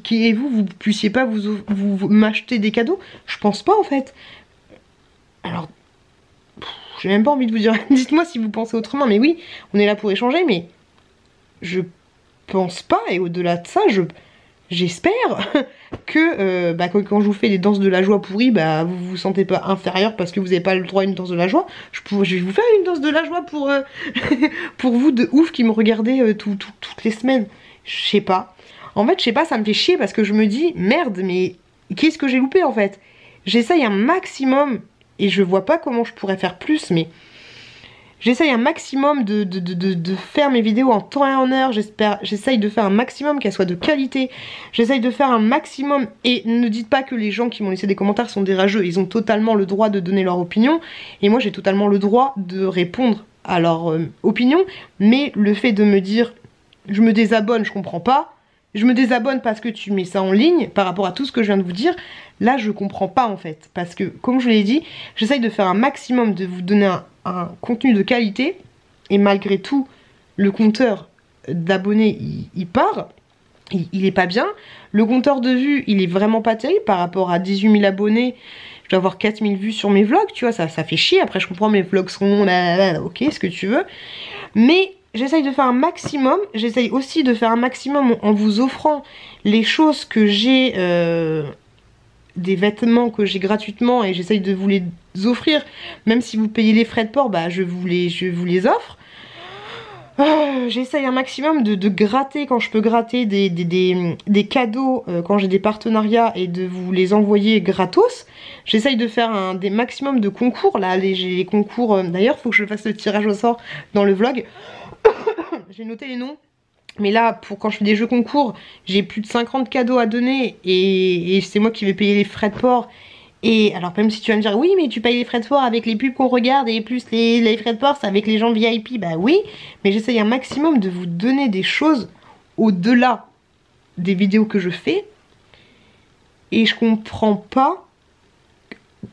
et vous puissiez pas vous m'acheter des cadeaux? Je pense pas en fait. Alors, j'ai même pas envie de vous dire, dites-moi si vous pensez autrement, mais oui, on est là pour échanger, mais je pense pas, et au-delà de ça, j'espère que quand je vous fais des danses de la joie pourries, bah vous vous sentez pas inférieur parce que vous n'avez pas le droit à une danse de la joie. Je vais vous faire une danse de la joie pour, pour vous de ouf qui me regardez toutes les semaines. Je sais pas. En fait, je sais pas, ça me fait chier parce que je me dis, merde, mais qu'est-ce que j'ai loupé en fait? J'essaye un maximum et je vois pas comment je pourrais faire plus, mais j'essaye un maximum de faire mes vidéos en temps et en heure. J'essaye de faire un maximum qu'elles soient de qualité. J'essaye de faire un maximum. Et ne dites pas que les gens qui m'ont laissé des commentaires sont des rageux. Ils ont totalement le droit de donner leur opinion. Et moi j'ai totalement le droit de répondre à leur opinion. Mais le fait de me dire je me désabonne, je comprends pas. Je me désabonne parce que tu mets ça en ligne par rapport à tout ce que je viens de vous dire. Là je comprends pas en fait. Parce que comme je l'ai dit, j'essaye de faire un maximum de vous donner un contenu de qualité, et malgré tout le compteur d'abonnés il part, il est pas bien, le compteur de vues il est vraiment pas terrible par rapport à 18 000 abonnés, je dois avoir 4 000 vues sur mes vlogs, tu vois, ça fait chier. Après je comprends, mes vlogs seront là, ok, ce que tu veux, mais j'essaye de faire un maximum. J'essaye aussi de faire un maximum en vous offrant les choses que j'ai, des vêtements que j'ai gratuitement, et j'essaye de vous les offrir, même si vous payez les frais de port, bah je vous les offre. J'essaye un maximum de gratter quand je peux gratter des cadeaux quand j'ai des partenariats, et de vous les envoyer gratos. J'essaye de faire des maximums de concours. Là j'ai les concours, d'ailleurs faut que je fasse le tirage au sort dans le vlog. J'ai noté les noms. Mais là, quand je fais des jeux concours, j'ai plus de 50 cadeaux à donner, et c'est moi qui vais payer les frais de port. Et alors même si tu vas me dire oui mais tu payes les frais de port avec les pubs qu'on regarde, et plus les frais de port c'est avec les gens VIP, bah oui, mais j'essaye un maximum de vous donner des choses au-delà des vidéos que je fais. Et je comprends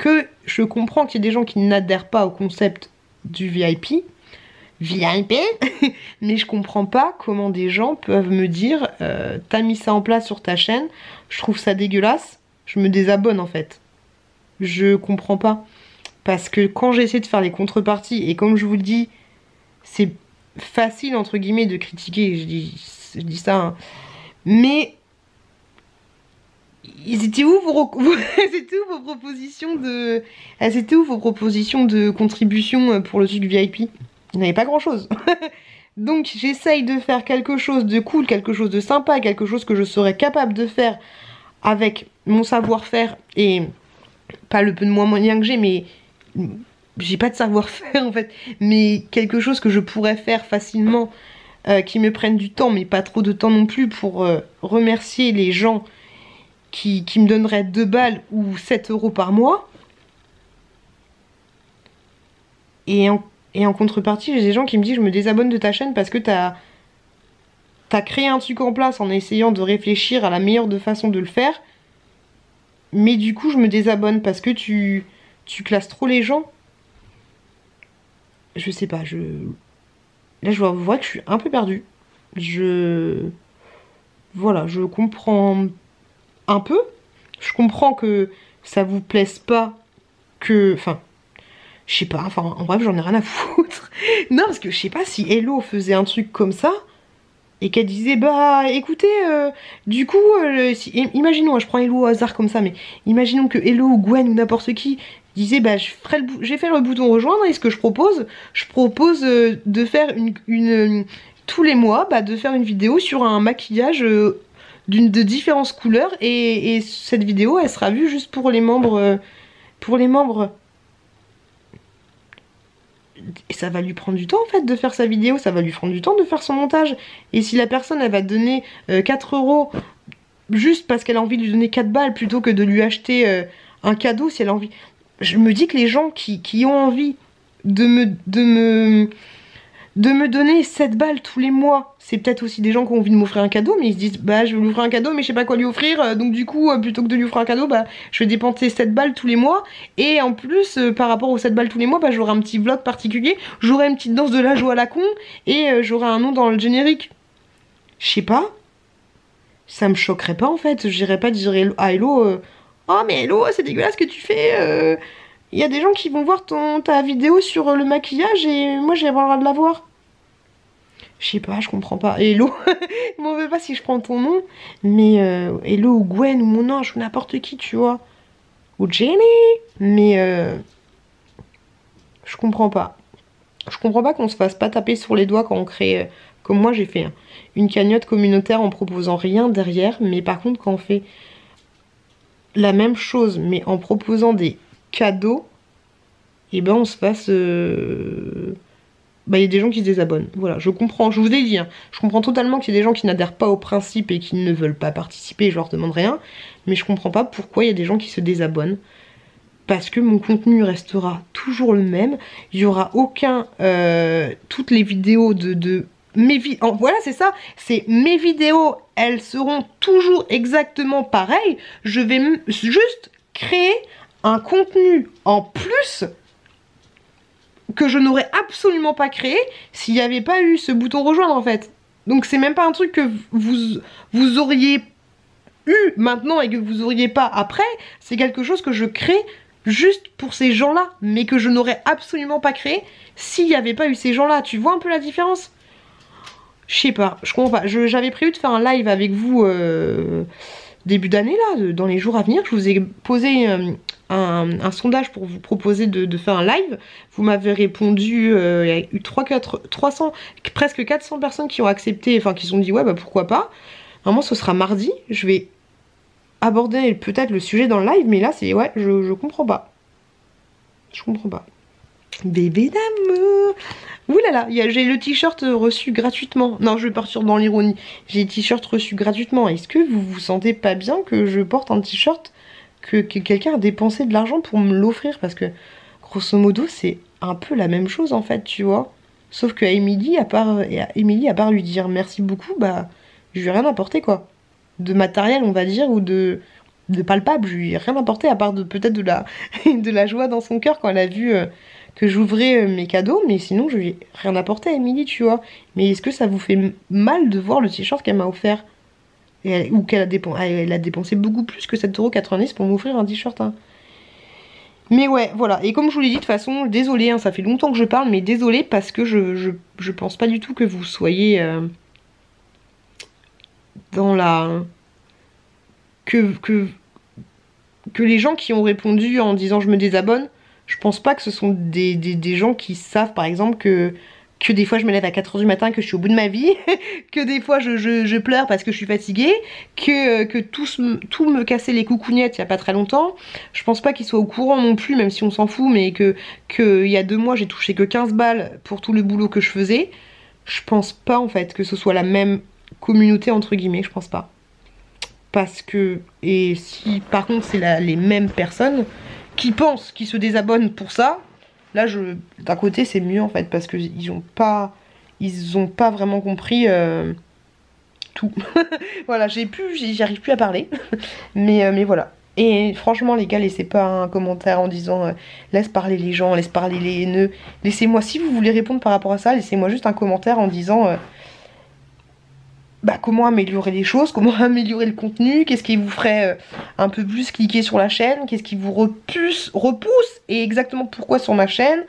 qu'il y ait des gens qui n'adhèrent pas au concept du VIP, mais je comprends pas comment des gens peuvent me dire t'as mis ça en place sur ta chaîne, je trouve ça dégueulasse, je me désabonne en fait. Je comprends pas. Parce que quand j'essaie de faire les contreparties, et comme je vous le dis, c'est facile entre guillemets de critiquer, je dis ça, hein, mais c'était où vos propositions de contribution pour le truc VIP? Il n'y avait pas grand chose. Donc j'essaye de faire quelque chose de cool, quelque chose de sympa, quelque chose que je serais capable de faire avec mon savoir-faire, et pas le peu de moyens que j'ai, mais j'ai pas de savoir-faire en fait, mais quelque chose que je pourrais faire facilement, qui me prenne du temps, mais pas trop de temps non plus, pour remercier les gens qui me donneraient 2 balles ou 7 € par mois. Et en contrepartie, j'ai des gens qui me disent je me désabonne de ta chaîne parce que t'as créé un truc en place en essayant de réfléchir à la meilleure façon de le faire. Mais du coup je me désabonne parce que tu classes trop les gens. Je sais pas, là je vois que je suis un peu perdue. Voilà, je comprends un peu. Je comprends que ça vous plaise pas, enfin, je sais pas, enfin en bref j'en ai rien à foutre. Non, parce que je sais pas, si Hello faisait un truc comme ça, et qu'elle disait bah écoutez, du coup imaginons, je prends Hello au hasard comme ça, mais imaginons que Hello ou Gwen ou n'importe qui disait bah j'ai fait le bouton rejoindre, et ce que je propose de faire tous les mois, bah, de faire une vidéo sur un maquillage de différentes couleurs, et cette vidéo elle sera vue juste pour les membres, et ça va lui prendre du temps en fait de faire sa vidéo, ça va lui prendre du temps de faire son montage. Et si la personne elle va donner 4 € juste parce qu'elle a envie de lui donner 4 balles plutôt que de lui acheter un cadeau, si elle a envie, je me dis que les gens qui ont envie de me donner 7 balles tous les mois, c'est peut-être aussi des gens qui ont envie de m'offrir un cadeau, mais ils se disent bah je vais lui offrir un cadeau mais je sais pas quoi lui offrir, donc du coup plutôt que de lui offrir un cadeau, bah je vais dépenser 7 balles tous les mois, et en plus par rapport aux 7 balles tous les mois, bah j'aurai un petit vlog particulier, j'aurai une petite danse de la joie à la con, et j'aurai un nom dans le générique. Je sais pas, ça me choquerait pas en fait, j'irais pas dire à Hello oh mais Hello c'est dégueulasse ce que tu fais, il y a des gens qui vont voir ta vidéo sur le maquillage, et moi j'ai avoir le droit de la voir. Je sais pas, je comprends pas. Hello, m'en veux pas si je prends ton nom, mais Hello ou Gwen ou mon ange ou n'importe qui, tu vois. Ou Jenny. Mais je comprends pas. Je comprends pas qu'on se fasse pas taper sur les doigts quand on crée, comme moi j'ai fait, hein, une cagnotte communautaire en proposant rien derrière, mais par contre quand on fait la même chose mais en proposant des cadeaux, et ben on se fasse... Bah il y a des gens qui se désabonnent. Voilà, je comprends, je vous ai dit, hein, je comprends totalement qu'il y a des gens qui n'adhèrent pas au principe et qui ne veulent pas participer, je leur demande rien. Mais je comprends pas pourquoi il y a des gens qui se désabonnent. Parce que mon contenu restera toujours le même. Il n'y aura aucun... toutes les vidéos de mes vidéos... Voilà, c'est ça. C'est mes vidéos, elles seront toujours exactement pareilles. Je vais juste créer un contenu en plus que je n'aurais absolument pas créé s'il n'y avait pas eu ce bouton rejoindre en fait. Donc c'est même pas un truc que vous auriez eu maintenant et que vous auriez pas après. C'est quelque chose que je crée juste pour ces gens-là, mais que je n'aurais absolument pas créé s'il n'y avait pas eu ces gens-là. Tu vois un peu la différence? Je sais pas, je comprends pas. J'avais prévu de faire un live avec vous début d'année là, dans les jours à venir. Je vous ai posé un sondage pour vous proposer de faire un live. Vous m'avez répondu, il y a eu 300, presque 400 personnes qui ont accepté, enfin qui se sont dit ouais bah pourquoi pas. Vraiment ce sera mardi, je vais aborder peut-être le sujet dans le live, mais là c'est ouais, je comprends pas. Je comprends pas. Bébé d'amour. Ouh là là, j'ai le t-shirt reçu gratuitement. Non, je vais partir dans l'ironie. J'ai le t-shirt reçu gratuitement. Est-ce que vous vous sentez pas bien que je porte un t-shirt que quelqu'un a dépensé de l'argent pour me l'offrir? Parce que, grosso modo, c'est un peu la même chose en fait, tu vois. Sauf qu'à Émilie, à part lui dire merci beaucoup, bah, je lui ai rien apporté quoi. De matériel, on va dire, ou de palpable. Je lui ai rien apporté à part peut-être de la joie dans son cœur quand elle a vu... que j'ouvrais mes cadeaux, mais sinon je lui ai rien apporté à Émilie, tu vois. Mais est-ce que ça vous fait mal de voir le t-shirt qu'elle m'a offert? Ou qu'elle a dépensé beaucoup plus que 7,90 € pour m'offrir un t-shirt, hein. Mais ouais, voilà. Et comme je vous l'ai dit, de toute façon, désolée, hein, ça fait longtemps que je parle, mais désolée parce que je pense pas du tout que vous soyez dans la... Que les gens qui ont répondu en disant je me désabonne, je pense pas que ce sont des gens qui savent par exemple que des fois je me lève à 4 h du matin, que je suis au bout de ma vie, que des fois je pleure parce que je suis fatiguée, que tout me cassait les coucougnettes il y a pas très longtemps. Je pense pas qu'ils soient au courant non plus, même si on s'en fout, mais que il y a 2 mois j'ai touché que 15 balles pour tout le boulot que je faisais. Je pense pas en fait que ce soit la même communauté entre guillemets, je pense pas. Parce que, et si par contre c'est les mêmes personnes qui pensent qu'ils se désabonnent pour ça, là d'un côté c'est mieux en fait, parce que ils ont pas vraiment compris tout. Voilà, j'arrive plus à parler. mais voilà. Et franchement les gars, laissez pas un commentaire en disant laisse parler les gens, laisse parler les haineux. Laissez-moi, si vous voulez répondre par rapport à ça, laissez-moi juste un commentaire en disant bah, comment améliorer les choses, comment améliorer le contenu, qu'est-ce qui vous ferait un peu plus cliquer sur la chaîne, qu'est-ce qui vous repousse, et exactement pourquoi sur ma chaîne,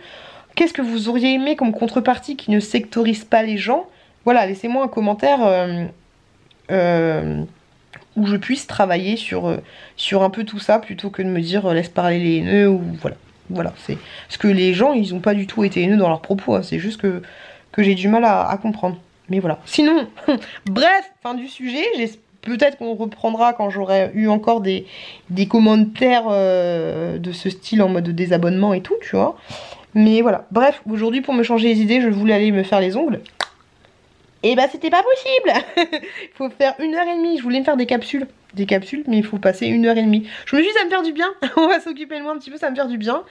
qu'est-ce que vous auriez aimé comme contrepartie qui ne sectorise pas les gens. Voilà, laissez-moi un commentaire où je puisse travailler sur un peu tout ça, plutôt que de me dire laisse parler les haineux, ou voilà, c'est parce que les gens ils ont pas du tout été haineux dans leurs propos, hein, c'est juste que j'ai du mal à comprendre. Mais voilà. Sinon, bref, fin du sujet. Peut-être qu'on reprendra quand j'aurai eu encore des commentaires de ce style en mode désabonnement et tout, tu vois. Mais voilà. Bref, aujourd'hui, pour me changer les idées, je voulais aller me faire les ongles. Et bah, c'était pas possible. Il faut faire 1h30. Je voulais me faire des capsules. Mais il faut passer 1h30. Je me suis dit, ça va me faire du bien. On va s'occuper de moi un petit peu, ça va me faire du bien.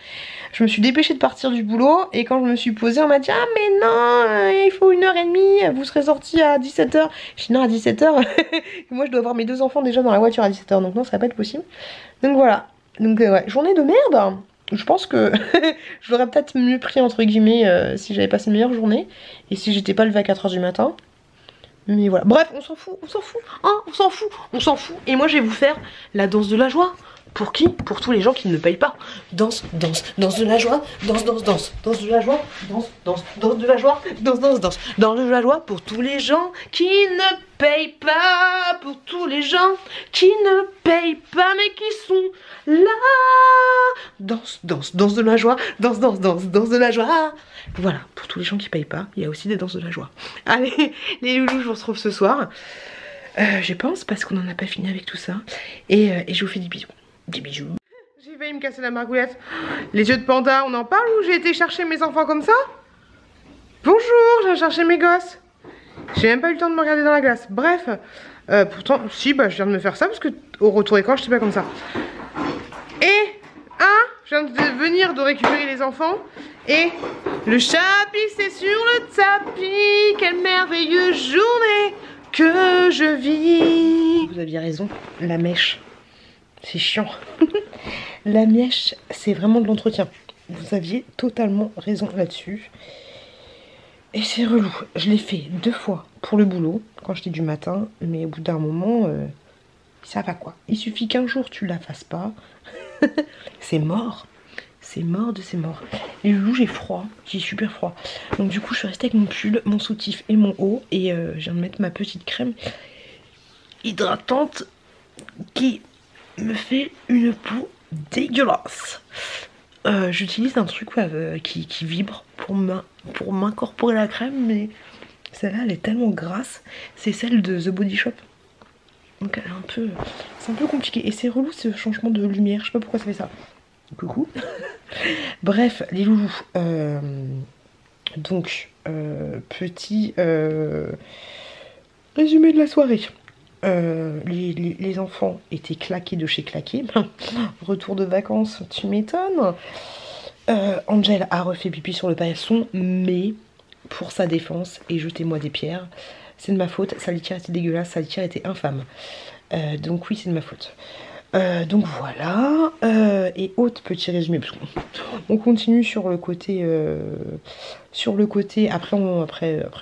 Je me suis dépêchée de partir du boulot. Et quand je me suis posée, on m'a dit, ah mais non, il faut 1h30. Vous serez sortie à 17 h. Je dis non, à 17 h. Moi, je dois avoir mes 2 enfants déjà dans la voiture à 17 h. Donc non, ça va pas être possible. Donc voilà. Donc ouais, journée de merde. Je pense que je l'aurais peut-être mieux pris entre guillemets si j'avais passé une meilleure journée. Et si j'étais pas levée à 4 h du matin. Mais voilà, bref, on s'en fout, hein, on s'en fout. Et moi je vais vous faire la danse de la joie. Pour qui? Pour tous les gens qui ne payent pas. Danse de la joie, danse de la joie, danse de la joie, danse de la joie. Pour tous les gens qui ne payent pas, pour tous les gens qui ne payent pas mais qui sont là. Danse de la joie, danse de la joie. Voilà, pour tous les gens qui payent pas, il y a aussi des danses de la joie. Allez, les loulous, je vous retrouve ce soir. Je pense, parce qu'on n'en a pas fini avec tout ça. Et je vous fais des bisous. Des bisous. J'ai j'ai failli me casser la margoulette. Les yeux de panda, on en parle ou j'ai été chercher mes enfants comme ça? Bonjour, j'ai cherché mes gosses. J'ai même pas eu le temps de me regarder dans la glace. Bref, pourtant, si, bah je viens de me faire ça parce que au retour écran, je n'étais pas comme ça. Et, je viens de venir de récupérer les enfants. Et le chat pissait sur le tapis. Quelle merveilleuse journée que je vis. Vous aviez raison, la mèche, c'est chiant. La mèche, c'est vraiment de l'entretien. Vous aviez totalement raison là-dessus. Et c'est relou. Je l'ai fait 2 fois pour le boulot, quand j'étais du matin. Mais au bout d'un moment, ça va quoi. Il suffit qu'un jour tu la fasses pas. C'est mort. C'est mort de c'est mort. Les loulous, j'ai froid. J'ai super froid. Donc du coup, je suis restée avec mon pull, mon soutif et mon haut. Et je viens de mettre ma petite crème hydratante qui me fait une peau dégueulasse. J'utilise un truc qui vibre pour m'incorporer la crème, mais celle-là elle est tellement grasse. C'est celle de The Body Shop. Donc elle est c'est un peu compliqué. Et c'est relou ce changement de lumière. Je sais pas pourquoi ça fait ça. Coucou. Bref, les loulous. Donc, petit résumé de la soirée. Les enfants étaient claqués de chez claqués. Retour de vacances, tu m'étonnes. Angel a refait pipi sur le paillasson, mais pour sa défense, et jetez-moi des pierres, c'est de ma faute. Sa litière était dégueulasse, sa litière était infâme. Donc oui, c'est de ma faute. Donc voilà. Et autre petit résumé, parce qu'on continue sur le côté. Après,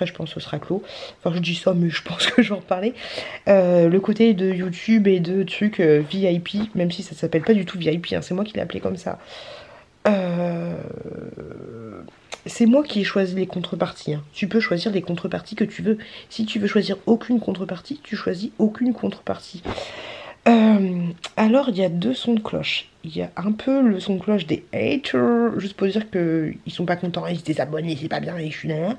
je pense que ce sera clos. Enfin, je dis ça, mais je pense que je vais en reparler. Le côté de YouTube et de trucs VIP, même si ça s'appelle pas du tout VIP, hein, c'est moi qui l'ai appelé comme ça. C'est moi qui ai choisi les contreparties. Hein. Tu peux choisir les contreparties que tu veux. Si tu veux choisir aucune contrepartie, tu choisis aucune contrepartie. Alors il y a 2 sons de cloche. Il y a un peu le son de cloche des haters, juste pour dire qu'ils sont pas contents, ils se désabonnent, c'est pas bien, et je suis là.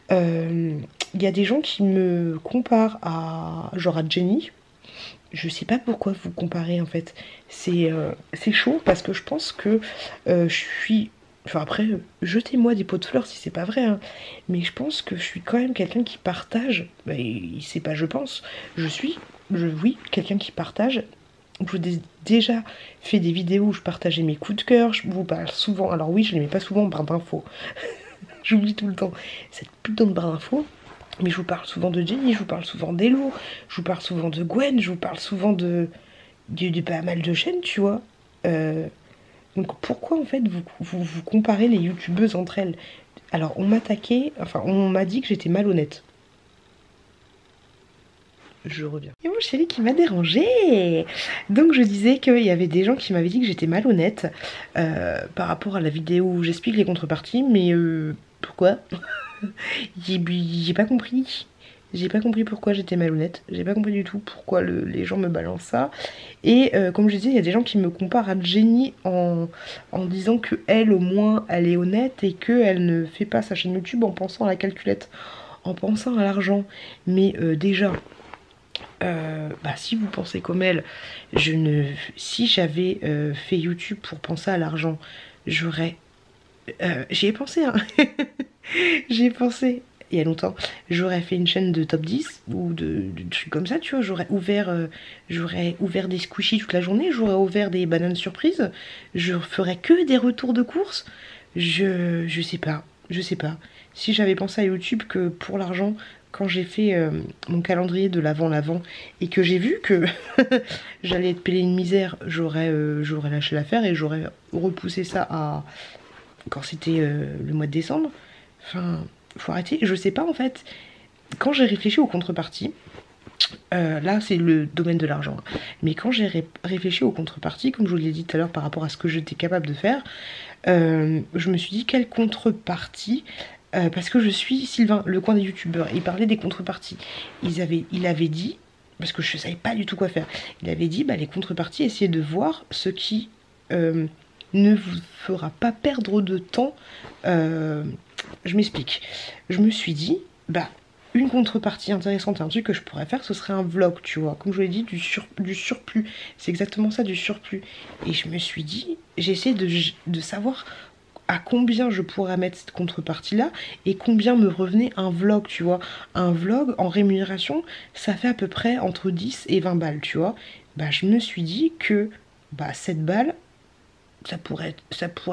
Il y a des gens qui me comparent à genre à Jenny. Je sais pas pourquoi vous comparez en fait. C'est chaud parce que je pense que je suis. Enfin après, jetez-moi des pots de fleurs si c'est pas vrai, hein. Mais je pense que je suis quand même quelqu'un qui partage. C'est pas je pense, oui, quelqu'un qui partage. Je vous ai déjà fait des vidéos où je partageais mes coups de cœur. Je vous parle souvent, alors oui, je les mets pas souvent en barre d'infos. J'oublie tout le temps cette putain de barre d'infos. Mais je vous parle souvent de Jenny, je vous parle souvent d'Hello, je vous parle souvent de Gwen, je vous parle souvent de pas mal de chaînes, tu vois. Donc pourquoi en fait vous comparez les youtubeuses entre elles? Alors on m'a dit que j'étais malhonnête. Je reviens. Et mon chéri qui m'a dérangé. Donc je disais qu'il y avait des gens qui m'avaient dit que j'étais malhonnête par rapport à la vidéo où j'explique les contreparties, mais pourquoi? J'ai pas compris. J'ai pas compris pourquoi j'étais malhonnête. J'ai pas compris du tout pourquoi les gens me balancent ça. Et comme je disais, il y a des gens qui me comparent à Jenny en disant que elle au moins elle est honnête et qu'elle ne fait pas sa chaîne YouTube en pensant à la calculette, en pensant à l'argent. Mais déjà, si vous pensez comme elle, si j'avais fait YouTube pour penser à l'argent, j'aurais... j'y ai pensé, hein. J'y ai pensé il y a longtemps. J'aurais fait une chaîne de top 10 ou de trucs comme ça, tu vois. J'aurais ouvert des squishies toute la journée, j'aurais ouvert des bananes surprises, je ferais que des retours de courses. Je sais pas. Si j'avais pensé à YouTube que pour l'argent, quand j'ai fait mon calendrier de l'avant et que j'ai vu que j'allais être payée une misère, j'aurais lâché l'affaire et j'aurais repoussé ça à quand c'était le mois de décembre. Enfin, faut arrêter. Je sais pas en fait. Quand j'ai réfléchi aux contreparties, là c'est le domaine de l'argent, mais quand j'ai réfléchi aux contreparties, comme je vous l'ai dit tout à l'heure par rapport à ce que j'étais capable de faire, je me suis dit quelle contrepartie, parce que je suis Sylvain, le coin des youtubeurs, il parlait des contreparties. Il avait dit, parce que je savais pas du tout quoi faire, il avait dit les contreparties, essayez de voir ce qui ne vous fera pas perdre de temps. Je m'explique. Je me suis dit, une contrepartie intéressante, un truc que je pourrais faire, ce serait un vlog, tu vois. Comme je vous l'ai dit, du surplus. C'est exactement ça, du surplus. Et je me suis dit, j'essaie de savoir à combien je pourrais mettre cette contrepartie-là et combien me revenait un vlog, tu vois. Un vlog en rémunération, ça fait à peu près entre 10 et 20 balles, tu vois. Bah, je me suis dit que 7 balles, ça pourrait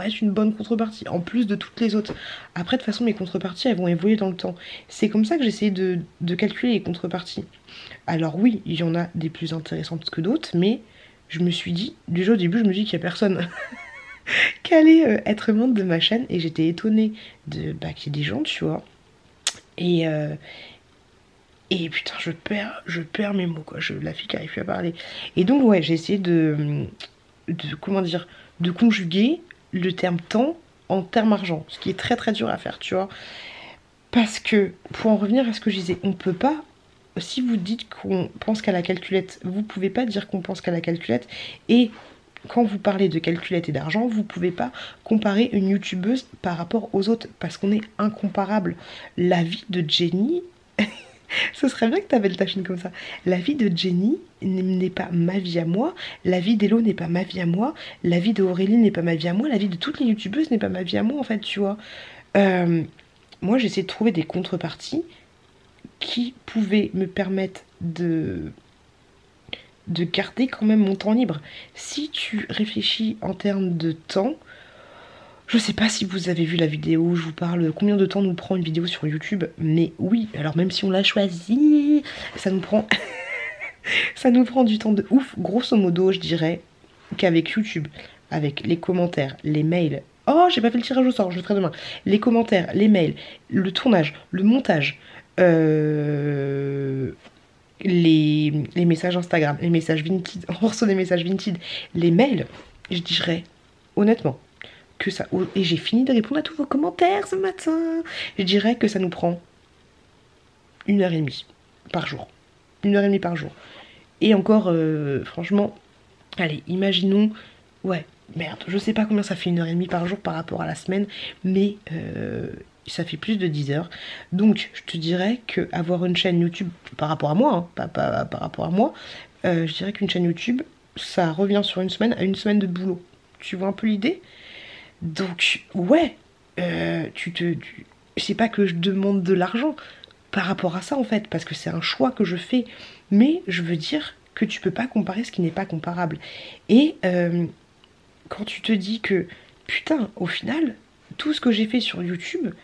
être une bonne contrepartie, en plus de toutes les autres. Après, de toute façon, mes contreparties, elles vont évoluer dans le temps. C'est comme ça que j'essaie de calculer les contreparties. Alors oui, il y en a des plus intéressantes que d'autres, mais je me suis dit, déjà au début, je me dis qu'il n'y a personne qui allait être membre de ma chaîne, et j'étais étonnée qu'il y ait des gens, tu vois. Et putain, je perds mes mots, quoi. La fille qui arrive plus à parler. Et donc, ouais, j'ai essayé comment dire, de conjuguer le terme temps en terme argent, ce qui est très très dur à faire, tu vois. Parce que, pour en revenir à ce que je disais, on peut pas, si vous dites qu'on pense qu'à la calculette, vous pouvez pas dire qu'on pense qu'à la calculette, et quand vous parlez de calculette et d'argent, vous pouvez pas comparer une youtubeuse par rapport aux autres, parce qu'on est incomparable. La vie de Jenny... Ce serait bien que tu appelles ta chaîne comme ça. La vie de Jenny n'est pas ma vie à moi. La vie d'Hello n'est pas ma vie à moi. La vie d'Aurélie n'est pas ma vie à moi. La vie de toutes les youtubeuses n'est pas ma vie à moi, en fait, tu vois. Moi, j'essaie de trouver des contreparties qui pouvaient me permettre de garder quand même mon temps libre. Si tu réfléchis en termes de temps... Je sais pas si vous avez vu la vidéo où je vous parle combien de temps nous prend une vidéo sur YouTube, mais oui, alors même si on l'a choisi, ça nous prend ça nous prend du temps de ouf. Grosso modo, je dirais qu'avec YouTube, avec les commentaires, les mails, oh, j'ai pas fait le tirage au sort, je le ferai demain. Les commentaires, les mails, le tournage, le montage, les messages Instagram, les messages Vinted, on reçoit des messages Vinted, les mails, je dirais honnêtement que ça... Et j'ai fini de répondre à tous vos commentaires ce matin. Je dirais que ça nous prend 1h30 par jour. 1h30 par jour. Et encore, franchement, allez, imaginons... Ouais, merde, je sais pas combien ça fait 1h30 par jour par rapport à la semaine, mais ça fait plus de 10 heures. Donc, je te dirais qu'avoir une chaîne YouTube, par rapport à moi, hein, pas par rapport à moi, je dirais qu'une chaîne YouTube, ça revient sur une semaine à une semaine de boulot. Tu vois un peu l'idée ? Donc, ouais, c'est pas que je demande de l'argent par rapport à ça, en fait, parce que c'est un choix que je fais. Mais je veux dire que tu peux pas comparer ce qui n'est pas comparable. Et quand tu te dis que, putain, au final, tout ce que j'ai fait sur YouTube,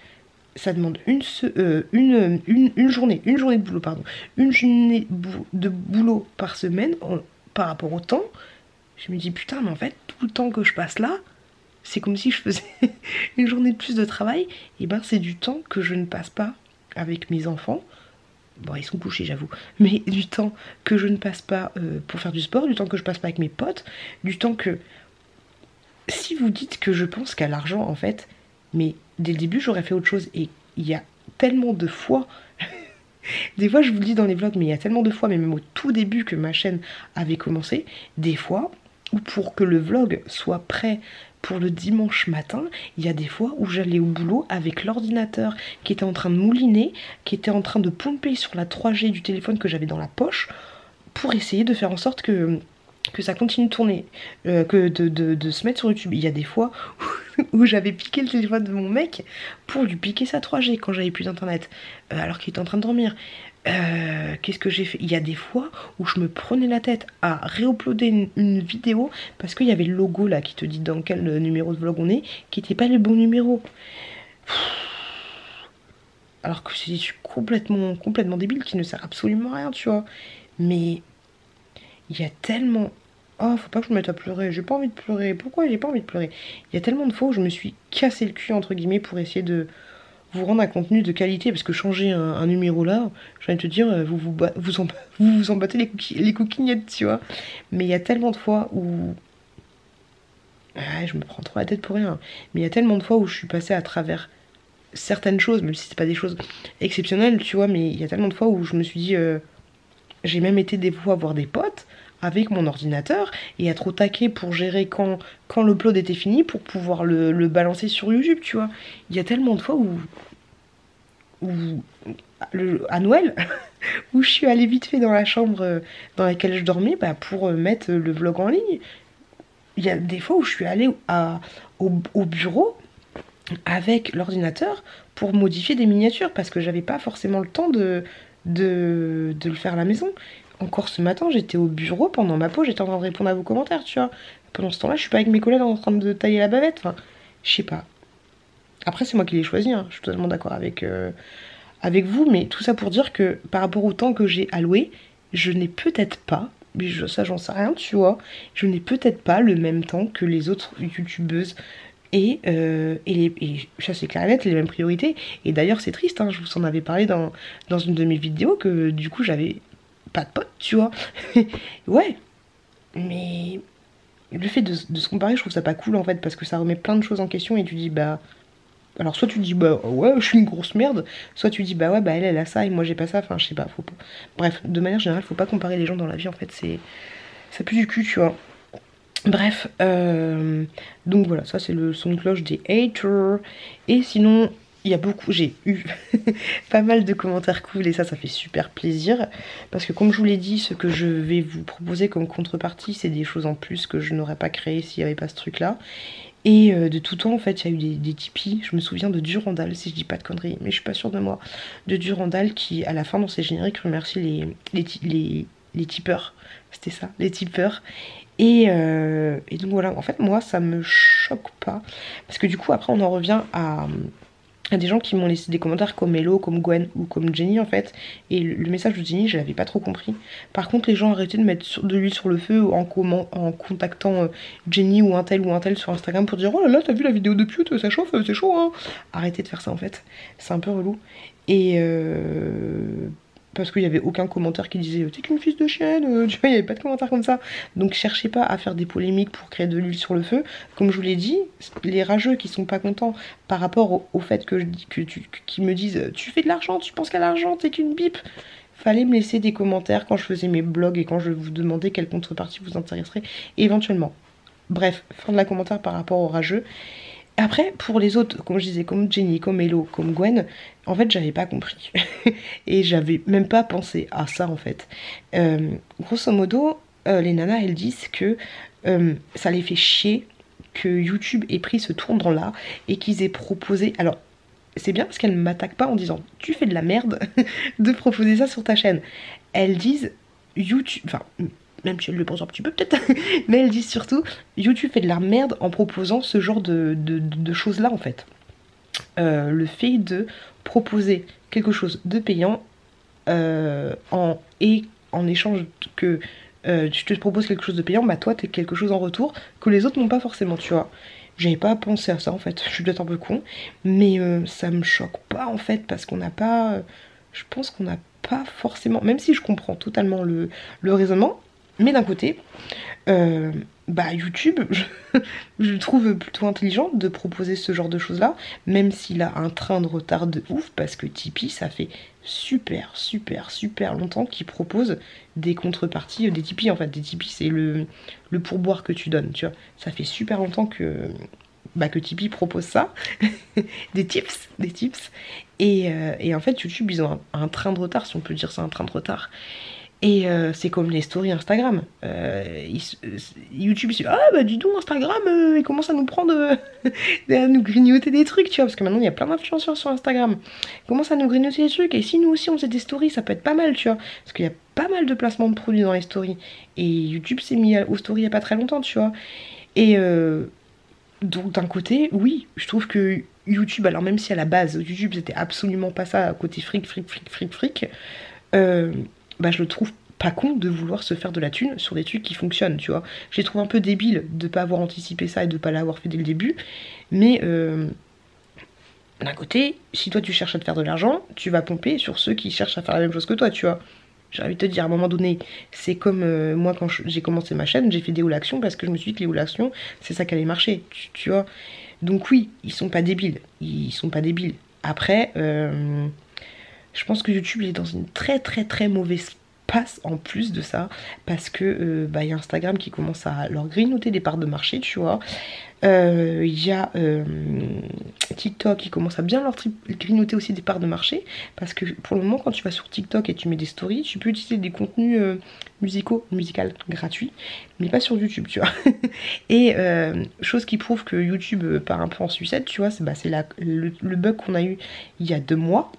ça demande une journée de boulot, pardon. Une journée de boulot par semaine par rapport au temps. Je me dis, putain, mais en fait, tout le temps que je passe là, c'est comme si je faisais une journée de plus de travail. Et ben c'est du temps que je ne passe pas avec mes enfants. Bon, ils sont couchés, j'avoue. Mais du temps que je ne passe pas pour faire du sport, du temps que je passe pas avec mes potes, du temps que... Si vous dites que je pense qu'à l'argent, en fait, mais dès le début, j'aurais fait autre chose. Et il y a tellement de fois... Des fois, je vous le dis dans les vlogs, mais il y a tellement de fois, mais même au tout début que ma chaîne avait commencé, des fois, où pour que le vlog soit prêt pour le dimanche matin, il y a des fois où j'allais au boulot avec l'ordinateur qui était en train de mouliner, qui était en train de pomper sur la 3G du téléphone que j'avais dans la poche, pour essayer de faire en sorte que ça continue de tourner, de se mettre sur YouTube. Il y a des fois où j'avais piqué le téléphone de mon mec pour lui piquer sa 3G quand j'avais plus d'internet, alors qu'il était en train de dormir. Qu'est-ce que j'ai fait? Il y a des fois où je me prenais la tête à réuploader une vidéo parce qu'il y avait le logo là qui te dit dans quel numéro de vlog on est, qui n'était pas le bon numéro. Alors que c'est complètement débile, qui ne sert absolument à rien, tu vois. Mais il y a tellement... Oh, faut pas que je me mette à pleurer, j'ai pas envie de pleurer. Pourquoi j'ai pas envie de pleurer? Il y a tellement de fois où je me suis cassé le cul, entre guillemets, pour essayer de vous rendre un contenu de qualité, parce que changer un numéro là, j'ai envie de te dire, vous en battez les coquignettes, tu vois. Mais il y a tellement de fois où... Ah, je me prends trop la tête pour rien. Mais il y a tellement de fois où je suis passée à travers certaines choses, même si c'est pas des choses exceptionnelles, tu vois, mais il y a tellement de fois où je me suis dit... J'ai même été des fois voir des potes avec mon ordinateur et à trop taquer pour gérer quand l'upload était fini pour pouvoir le balancer sur YouTube, tu vois. Il y a tellement de fois où à Noël, où je suis allée vite fait dans la chambre dans laquelle je dormais pour mettre le vlog en ligne. Il y a des fois où je suis allée au bureau avec l'ordinateur pour modifier des miniatures parce que j'avais pas forcément le temps de le faire à la maison. Encore ce matin, j'étais au bureau pendant ma pause, j'étais en train de répondre à vos commentaires, tu vois. Pendant ce temps-là, je suis pas avec mes collègues en train de tailler la bavette. Enfin, je sais pas. Après, c'est moi qui l'ai choisi, hein. Je suis totalement d'accord avec vous, mais tout ça pour dire que par rapport au temps que j'ai alloué, je n'ai peut-être pas, mais ça j'en sais rien, tu vois, je n'ai peut-être pas le même temps que les autres youtubeuses et ça c'est clair et net, les mêmes priorités. Et d'ailleurs c'est triste, hein, je vous en avais parlé dans une de mes vidéos que du coup j'avais pas de potes, tu vois. Ouais, mais le fait de se comparer, je trouve ça pas cool en fait, parce que ça remet plein de choses en question et tu dis bah... Alors soit tu dis bah ouais je suis une grosse merde, soit tu dis bah ouais bah elle a ça et moi j'ai pas ça, enfin je sais pas, faut pas. Bref, de manière générale faut pas comparer les gens dans la vie en fait, ça pue du cul tu vois. Bref, donc voilà, ça c'est le son de cloche des haters. Et sinon, il y a beaucoup, j'ai eu pas mal de commentaires cool et ça fait super plaisir. Parce que comme je vous l'ai dit, ce que je vais vous proposer comme contrepartie, c'est des choses en plus que je n'aurais pas créé s'il n'y avait pas ce truc-là. Et de tout temps, en fait, il y a eu des Tipeee. Je me souviens de Durandal, si je dis pas de conneries, mais je suis pas sûre de moi. De Durandal qui, à la fin, dans ses génériques, remercie les tipeurs. C'était ça, les tipeurs. Et donc voilà, en fait, moi, ça me choque pas. Parce que du coup, après, on en revient à des gens qui m'ont laissé des commentaires comme Hello, comme Gwen ou comme Jenny en fait. Et le message de Jenny, je l'avais pas trop compris. Par contre, les gens arrêtaient de mettre de l'huile sur le feu en contactant Jenny ou un tel sur Instagram pour dire oh là là, t'as vu la vidéo de Pute, ça chauffe, c'est chaud hein. Arrêtez de faire ça en fait. C'est un peu relou. Et parce qu'il n'y avait aucun commentaire qui disait t'es qu'une fils de chienne, tu vois, il n'y avait pas de commentaire comme ça. Donc cherchez pas à faire des polémiques pour créer de l'huile sur le feu. Comme je vous l'ai dit, les rageux qui sont pas contents par rapport au fait qu'ils me disent tu fais de l'argent, tu penses qu'à l'argent, t'es qu'une bip. Fallait me laisser des commentaires quand je faisais mes blogs et quand je vous demandais quelle contrepartie vous intéresserait éventuellement. Bref, fin de la commentaire par rapport aux rageux. Après, pour les autres, comme je disais, comme Jenny, comme Hello, comme Gwen, en fait, j'avais pas compris. Et j'avais même pas pensé à ça, en fait. Grosso modo, les nanas, elles disent que ça les fait chier que YouTube ait pris ce tournant-là et qu'ils aient proposé... Alors, c'est bien parce qu'elles ne m'attaquent pas en disant « Tu fais de la merde de proposer ça sur ta chaîne ». Elles disent YouTube... Enfin... Même si elle le pense un petit peu peut-être, mais elle dit surtout YouTube fait de la merde en proposant ce genre de choses-là en fait. Le fait de proposer quelque chose de payant en échange que tu te proposes quelque chose de payant, bah toi t'es quelque chose en retour que les autres n'ont pas forcément, tu vois. J'avais pas pensé à ça en fait, je suis peut-être un peu con, mais ça me choque pas en fait parce qu'on n'a pas... je pense qu'on n'a pas forcément, même si je comprends totalement le raisonnement. Mais d'un côté, YouTube, je trouve plutôt intelligent de proposer ce genre de choses-là, même s'il a un train de retard de ouf, parce que Tipeee, ça fait super longtemps qu'il propose des contreparties, des Tipeee en fait. Des Tipeee, c'est le pourboire que tu donnes, tu vois. Ça fait super longtemps que Tipeee propose ça, des tips. Et en fait, YouTube, ils ont un train de retard, si on peut dire ça, un train de retard. Et c'est comme les stories Instagram. YouTube, il se dit ah bah dis donc Instagram, il commence à nous prendre, à nous grignoter des trucs, tu vois, parce que maintenant il y a plein d'influenceurs sur Instagram. Il commence à nous grignoter des trucs, et si nous aussi on faisait des stories, ça peut être pas mal, tu vois, parce qu'il y a pas mal de placements de produits dans les stories. Et YouTube s'est mis aux stories il y a pas très longtemps, tu vois. Et donc d'un côté, oui, je trouve que YouTube, alors même si à la base YouTube c'était absolument pas ça, à côté fric, je le trouve pas con de vouloir se faire de la thune sur des trucs qui fonctionnent, tu vois. Je les trouve un peu débiles de pas avoir anticipé ça et de pas l'avoir fait dès le début, mais d'un côté, si toi tu cherches à te faire de l'argent, tu vas pomper sur ceux qui cherchent à faire la même chose que toi, tu vois. J'ai envie de te dire, à un moment donné, c'est comme moi quand j'ai commencé ma chaîne, j'ai fait des haul actions parce que je me suis dit que les haul actions, c'est ça qui allait marcher, tu vois. Donc oui, ils sont pas débiles, Après, je pense que YouTube il est dans une très mauvaise passe en plus de ça parce que bah, y a Instagram qui commence à leur grignoter des parts de marché, tu vois. Il y a TikTok qui commence à bien leur grignoter aussi des parts de marché parce que pour le moment quand tu vas sur TikTok et tu mets des stories, tu peux utiliser des contenus musicaux gratuits mais pas sur YouTube, tu vois. Et chose qui prouve que YouTube part un peu en sucette, tu vois, c'est bah, le bug qu'on a eu il y a 2 mois,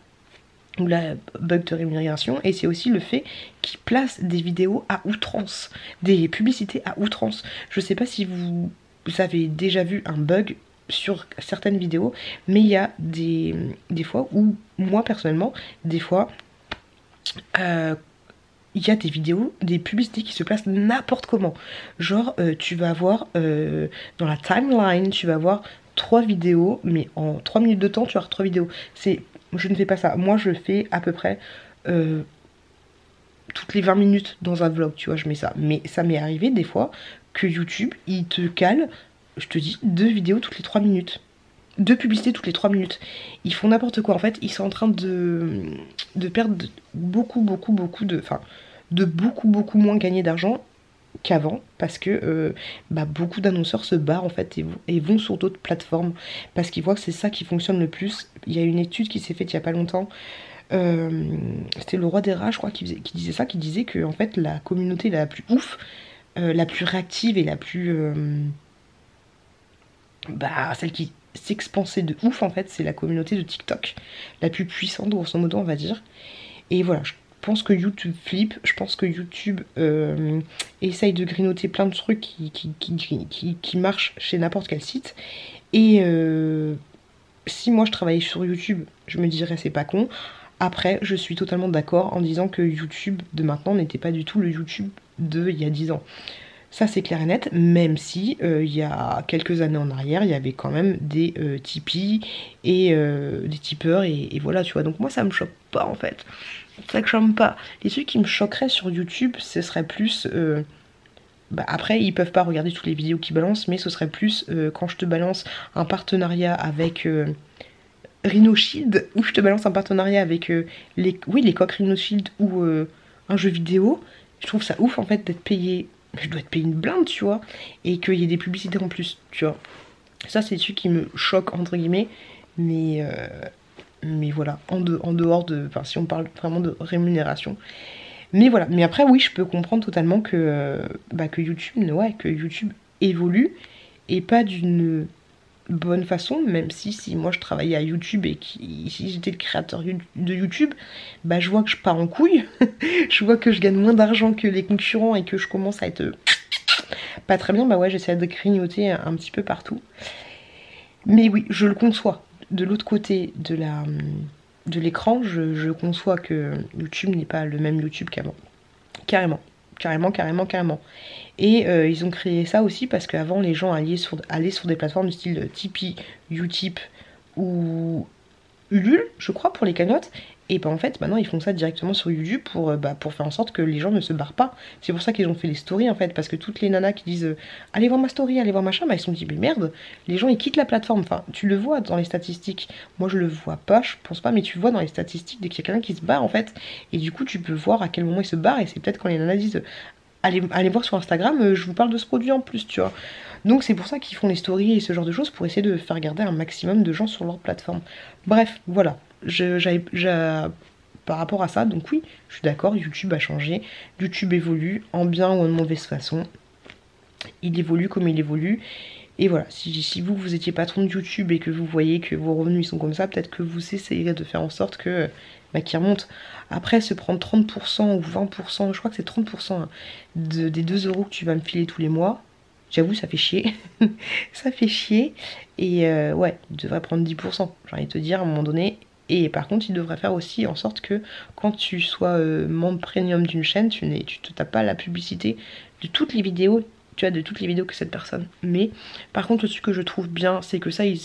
ou la bug de rémunération, et c'est aussi le fait qu'ils placent des vidéos à outrance, des publicités à outrance. Je sais pas si vous avez déjà vu un bug sur certaines vidéos, mais il y a des fois où, moi personnellement, des fois, il y a des vidéos, des publicités qui se placent n'importe comment. Genre, tu vas avoir, dans la timeline, tu vas avoir 3 vidéos, mais en 3 minutes de temps, tu vas avoir 3 vidéos. Je ne fais pas ça. Moi, je fais à peu près toutes les 20 minutes dans un vlog, tu vois, je mets ça. Mais ça m'est arrivé des fois que YouTube, il te cale, je te dis, 2 vidéos toutes les 3 minutes. 2 publicités toutes les 3 minutes. Ils font n'importe quoi. En fait, ils sont en train de perdre beaucoup moins gagner d'argent qu'avant parce que bah, beaucoup d'annonceurs se barrent en fait et vont sur d'autres plateformes parce qu'ils voient que c'est ça qui fonctionne le plus. Il y a une étude qui s'est faite il y a pas longtemps. C'était le roi des rats, je crois, qui disait ça, qui disait que en fait la communauté la plus ouf, la plus réactive et la plus bah celle qui s'expansait de ouf en fait, c'est la communauté de TikTok, la plus puissante grosso modo on va dire. Et voilà, je pense que YouTube flippe, je pense que YouTube essaye de grignoter plein de trucs qui marchent chez n'importe quel site. Et si moi je travaillais sur YouTube, je me dirais c'est pas con. Après, je suis totalement d'accord en disant que YouTube de maintenant n'était pas du tout le YouTube de il y a 10 ans. Ça c'est clair et net, même si il y a quelques années en arrière, il y avait quand même des Tipeee et des tipeurs et voilà, tu vois. Donc moi ça me choque pas en fait. C'est ça que j'aime pas. Les trucs qui me choqueraient sur YouTube, ce serait plus... bah après, ils peuvent pas regarder toutes les vidéos qu'ils balancent, mais ce serait plus quand je te balance un partenariat avec Rhino Shield, ou je te balance un partenariat avec les coques Rhino Shield ou un jeu vidéo. Je trouve ça ouf en fait d'être payé... Je dois être payé une blinde, tu vois, et qu'il y ait des publicités en plus, tu vois. Ça, c'est des trucs qui me choquent, entre guillemets, mais voilà, en dehors de... Enfin, si on parle vraiment de rémunération. Mais voilà, mais après, oui, je peux comprendre totalement que, que YouTube évolue, et pas d'une bonne façon, même si moi je travaillais à YouTube et si j'étais le créateur de YouTube, bah je vois que je pars en couille, je vois que je gagne moins d'argent que les concurrents et que je commence à être pas très bien, bah ouais, j'essaie de grignoter un petit peu partout. Mais oui, je le conçois. De l'autre côté de l'écran, je conçois que YouTube n'est pas le même YouTube qu'avant. Carrément. Et ils ont créé ça aussi parce qu'avant les gens allaient sur des plateformes du style Tipeee, Utip ou Ulule, je crois, pour les cagnottes. Et bah en fait maintenant ils font ça directement sur YouTube pour faire en sorte que les gens ne se barrent pas. C'est pour ça qu'ils ont fait les stories en fait, parce que toutes les nanas qui disent allez voir ma story, allez voir machin, bah ils se sont dit mais merde, les gens ils quittent la plateforme. Enfin tu le vois dans les statistiques, moi je le vois pas, je pense pas, mais tu vois dans les statistiques dès qu'il y a quelqu'un qui se barre en fait. Et du coup tu peux voir à quel moment il se barre, et c'est peut-être quand les nanas disent allez voir sur Instagram, je vous parle de ce produit en plus, tu vois. Donc c'est pour ça qu'ils font les stories et ce genre de choses, pour essayer de faire garder un maximum de gens sur leur plateforme. Bref, voilà. Par rapport à ça, donc oui, je suis d'accord, YouTube a changé. YouTube évolue, en bien ou en mauvaise façon. Il évolue comme il évolue. Et voilà, si vous étiez patron de YouTube et que vous voyez que vos revenus ils sont comme ça, peut-être que vous essayerez de faire en sorte que qu'ils remontent. Après, se prendre 30% ou 20%, je crois que c'est 30% hein, des 2 euros que tu vas me filer tous les mois, j'avoue, ça fait chier. Ça fait chier. Et ouais, il devrait prendre 10%, j'ai envie de te dire, à un moment donné. Et par contre, il devrait faire aussi en sorte que quand tu sois membre premium d'une chaîne, tu te tapes pas la publicité de toutes les vidéos, tu vois, de toutes les vidéos que cette personne met. Par contre, ce que je trouve bien, c'est que ça, ils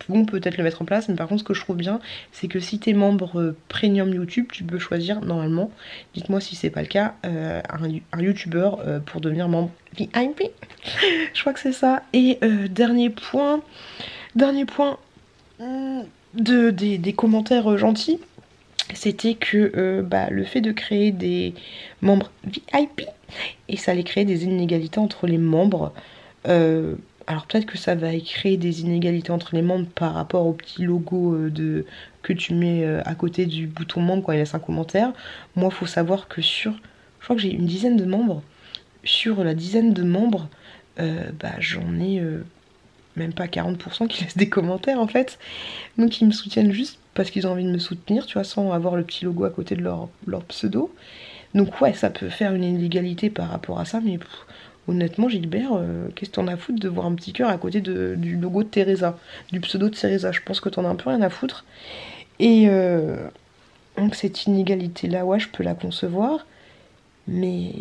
vont peut-être le mettre en place, mais par contre, ce que je trouve bien, c'est que si t'es membre premium YouTube, tu peux choisir normalement, dites-moi si c'est pas le cas, un YouTuber pour devenir membre VIP. Je crois que c'est ça. Et dernier point des commentaires gentils, c'était que le fait de créer des membres VIP, et ça allait créer des inégalités entre les membres. Alors peut-être que ça va créer des inégalités entre les membres par rapport au petit logo que tu mets à côté du bouton membre quand il laisse un commentaire. Moi, il faut savoir que je crois que j'ai une dizaine de membres. Sur la dizaine de membres, j'en ai même pas 40% qui laissent des commentaires en fait. Donc ils me soutiennent juste parce qu'ils ont envie de me soutenir, tu vois, sans avoir le petit logo à côté de leur pseudo. Donc ouais, ça peut faire une inégalité par rapport à ça, mais honnêtement, Gilbert, qu'est-ce que t'en as à foutre de voir un petit cœur à côté du logo de Teresa, du pseudo de Teresa? Je pense que t'en as un peu rien à foutre. Et donc cette inégalité-là, ouais, je peux la concevoir, mais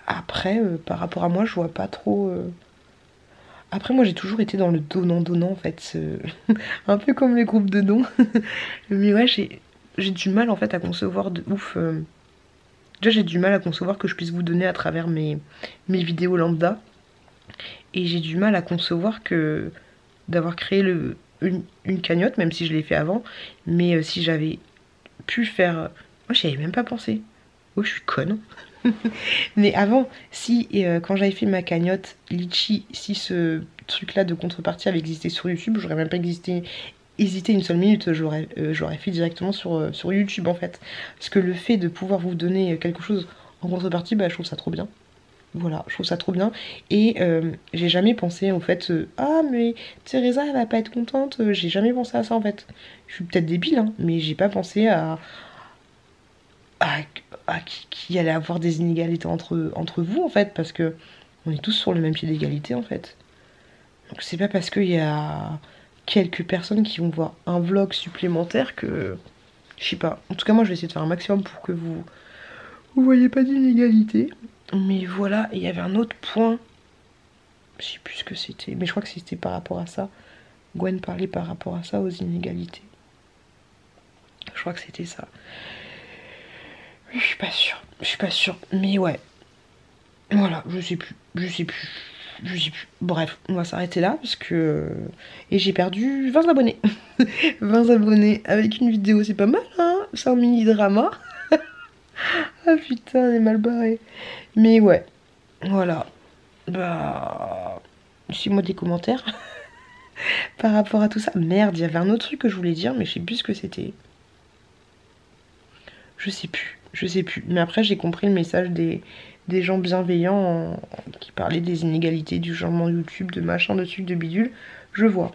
après, par rapport à moi, je vois pas trop... Après, moi, j'ai toujours été dans le donnant-donnant, en fait. Un peu comme les groupes de dons. Mais ouais, j'ai du mal, en fait, à concevoir de ouf... Déjà, j'ai du mal à concevoir que je puisse vous donner à travers mes vidéos lambda. Et j'ai du mal à concevoir que d'avoir créé une cagnotte, même si je l'ai fait avant. Mais si j'avais pu faire... Moi, j'y avais même pas pensé. Oh, je suis conne. Mais avant, si quand j'avais fait ma cagnotte Litchi, si ce truc-là de contrepartie avait existé sur YouTube, j'aurais même pas hésité une seule minute, j'aurais fait directement sur YouTube en fait. Parce que le fait de pouvoir vous donner quelque chose en contrepartie, je trouve ça trop bien. Voilà, je trouve ça trop bien. Et j'ai jamais pensé au fait, ah mais Teresa elle va pas être contente, j'ai jamais pensé à ça en fait. Je suis peut-être débile, hein, mais j'ai pas pensé à qui allait avoir des inégalités entre vous en fait, parce que on est tous sur le même pied d'égalité en fait. Donc c'est pas parce qu'il y a quelques personnes qui vont voir un vlog supplémentaire que... Je sais pas. En tout cas moi je vais essayer de faire un maximum pour que vous voyez pas d'inégalité. Mais voilà, et il y avait un autre point. Je sais plus ce que c'était, mais je crois que c'était par rapport à ça. Gwen parlait par rapport à ça, aux inégalités. Je crois que c'était ça. Je suis pas sûre, mais ouais. Voilà, je sais plus. Bref, on va s'arrêter là parce que... Et j'ai perdu 20 abonnés. 20 abonnés avec une vidéo, c'est pas mal, hein? C'est un mini drama. Ah putain, elle est mal barrée. Mais ouais, voilà. Laissez-moi des commentaires par rapport à tout ça. Merde, il y avait un autre truc que je voulais dire, mais je sais plus ce que c'était. Je sais plus. Mais après, j'ai compris le message des gens bienveillants qui parlaient des inégalités, du changement de YouTube, de machin, de trucs, de bidule. Je vois.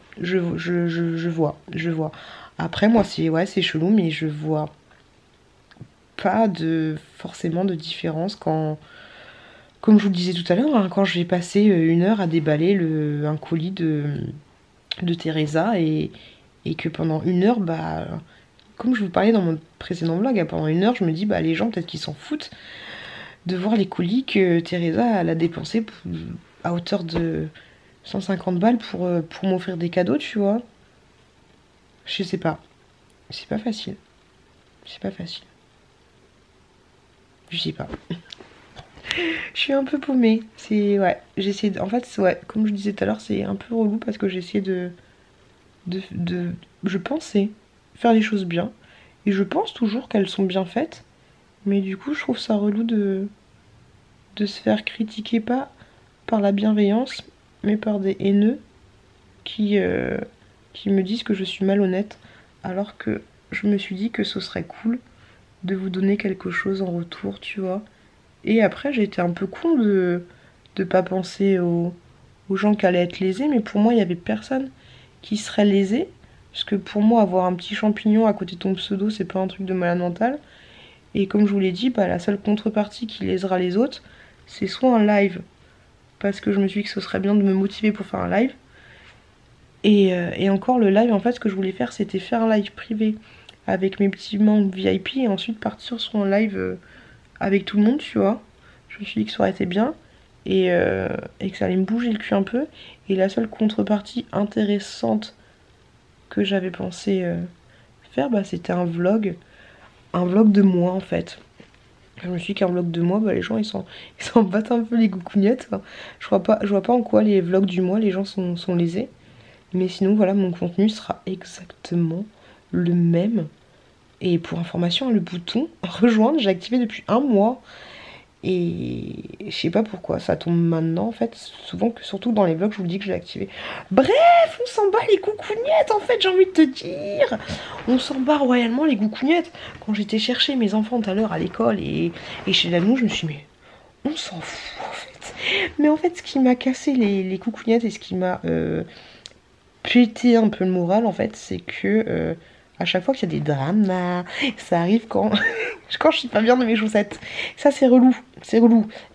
Après, moi, c'est chelou, mais je vois pas forcément de différence quand... Comme je vous le disais tout à l'heure, hein, quand je vais passer 1 heure à déballer un colis de Teresa et que pendant 1 heure, comme je vous parlais dans mon précédent vlog, pendant 1 heure, je me dis, les gens, peut-être qu'ils s'en foutent de voir les colis que Teresa elle a dépensé à hauteur de 150 balles pour m'offrir des cadeaux, tu vois. Je sais pas. C'est pas facile. Je sais pas. Je suis un peu paumée. Ouais, j'essaie en fait, ouais, comme je disais tout à l'heure, c'est un peu relou parce que j'essaie je pensais faire les choses bien. Et je pense toujours qu'elles sont bien faites. Mais du coup, je trouve ça relou de se faire critiquer pas par la bienveillance, mais par des haineux qui me disent que je suis malhonnête. Alors que je me suis dit que ce serait cool de vous donner quelque chose en retour, tu vois. Et après, j'ai été un peu con de pas penser aux gens qui allaient être lésés. Mais pour moi, il n'y avait personne qui serait lésé. Parce que pour moi, avoir un petit champignon à côté de ton pseudo, c'est pas un truc de malade mental. Et comme je vous l'ai dit, la seule contrepartie qui lésera les autres, c'est soit un live. Parce que je me suis dit que ce serait bien de me motiver pour faire un live. Et encore, le live, en fait, ce que je voulais faire, c'était faire un live privé avec mes petits membres VIP et ensuite partir sur un live avec tout le monde, tu vois. Je me suis dit que ça aurait été bien et que ça allait me bouger le cul un peu. Et la seule contrepartie intéressante que j'avais pensé faire, c'était un vlog de moi en fait. Je me suis dit qu'un vlog de moi, les gens ils s'en battent un peu les coucougnettes. Je vois pas en quoi les vlogs du mois les gens sont lésés. Mais sinon voilà, mon contenu sera exactement le même. Et pour information, le bouton rejoindre, j'ai activé depuis 1 mois. Et je sais pas pourquoi ça tombe maintenant en fait. Souvent que surtout dans les vlogs je vous dis que je l'ai activé. Bref, on s'en bat les coucougnettes en fait, j'ai envie de te dire. On s'en bat royalement les coucougnettes. Quand j'étais chercher mes enfants tout à l'heure à l'école et chez la nounou, je me suis dit mais on s'en fout en fait. Mais en fait ce qui m'a cassé les coucougnettes et ce qui m'a pété un peu le moral en fait, c'est que à chaque fois qu'il y a des drames, ça arrive quand je suis pas bien de mes chaussettes. Ça c'est relou,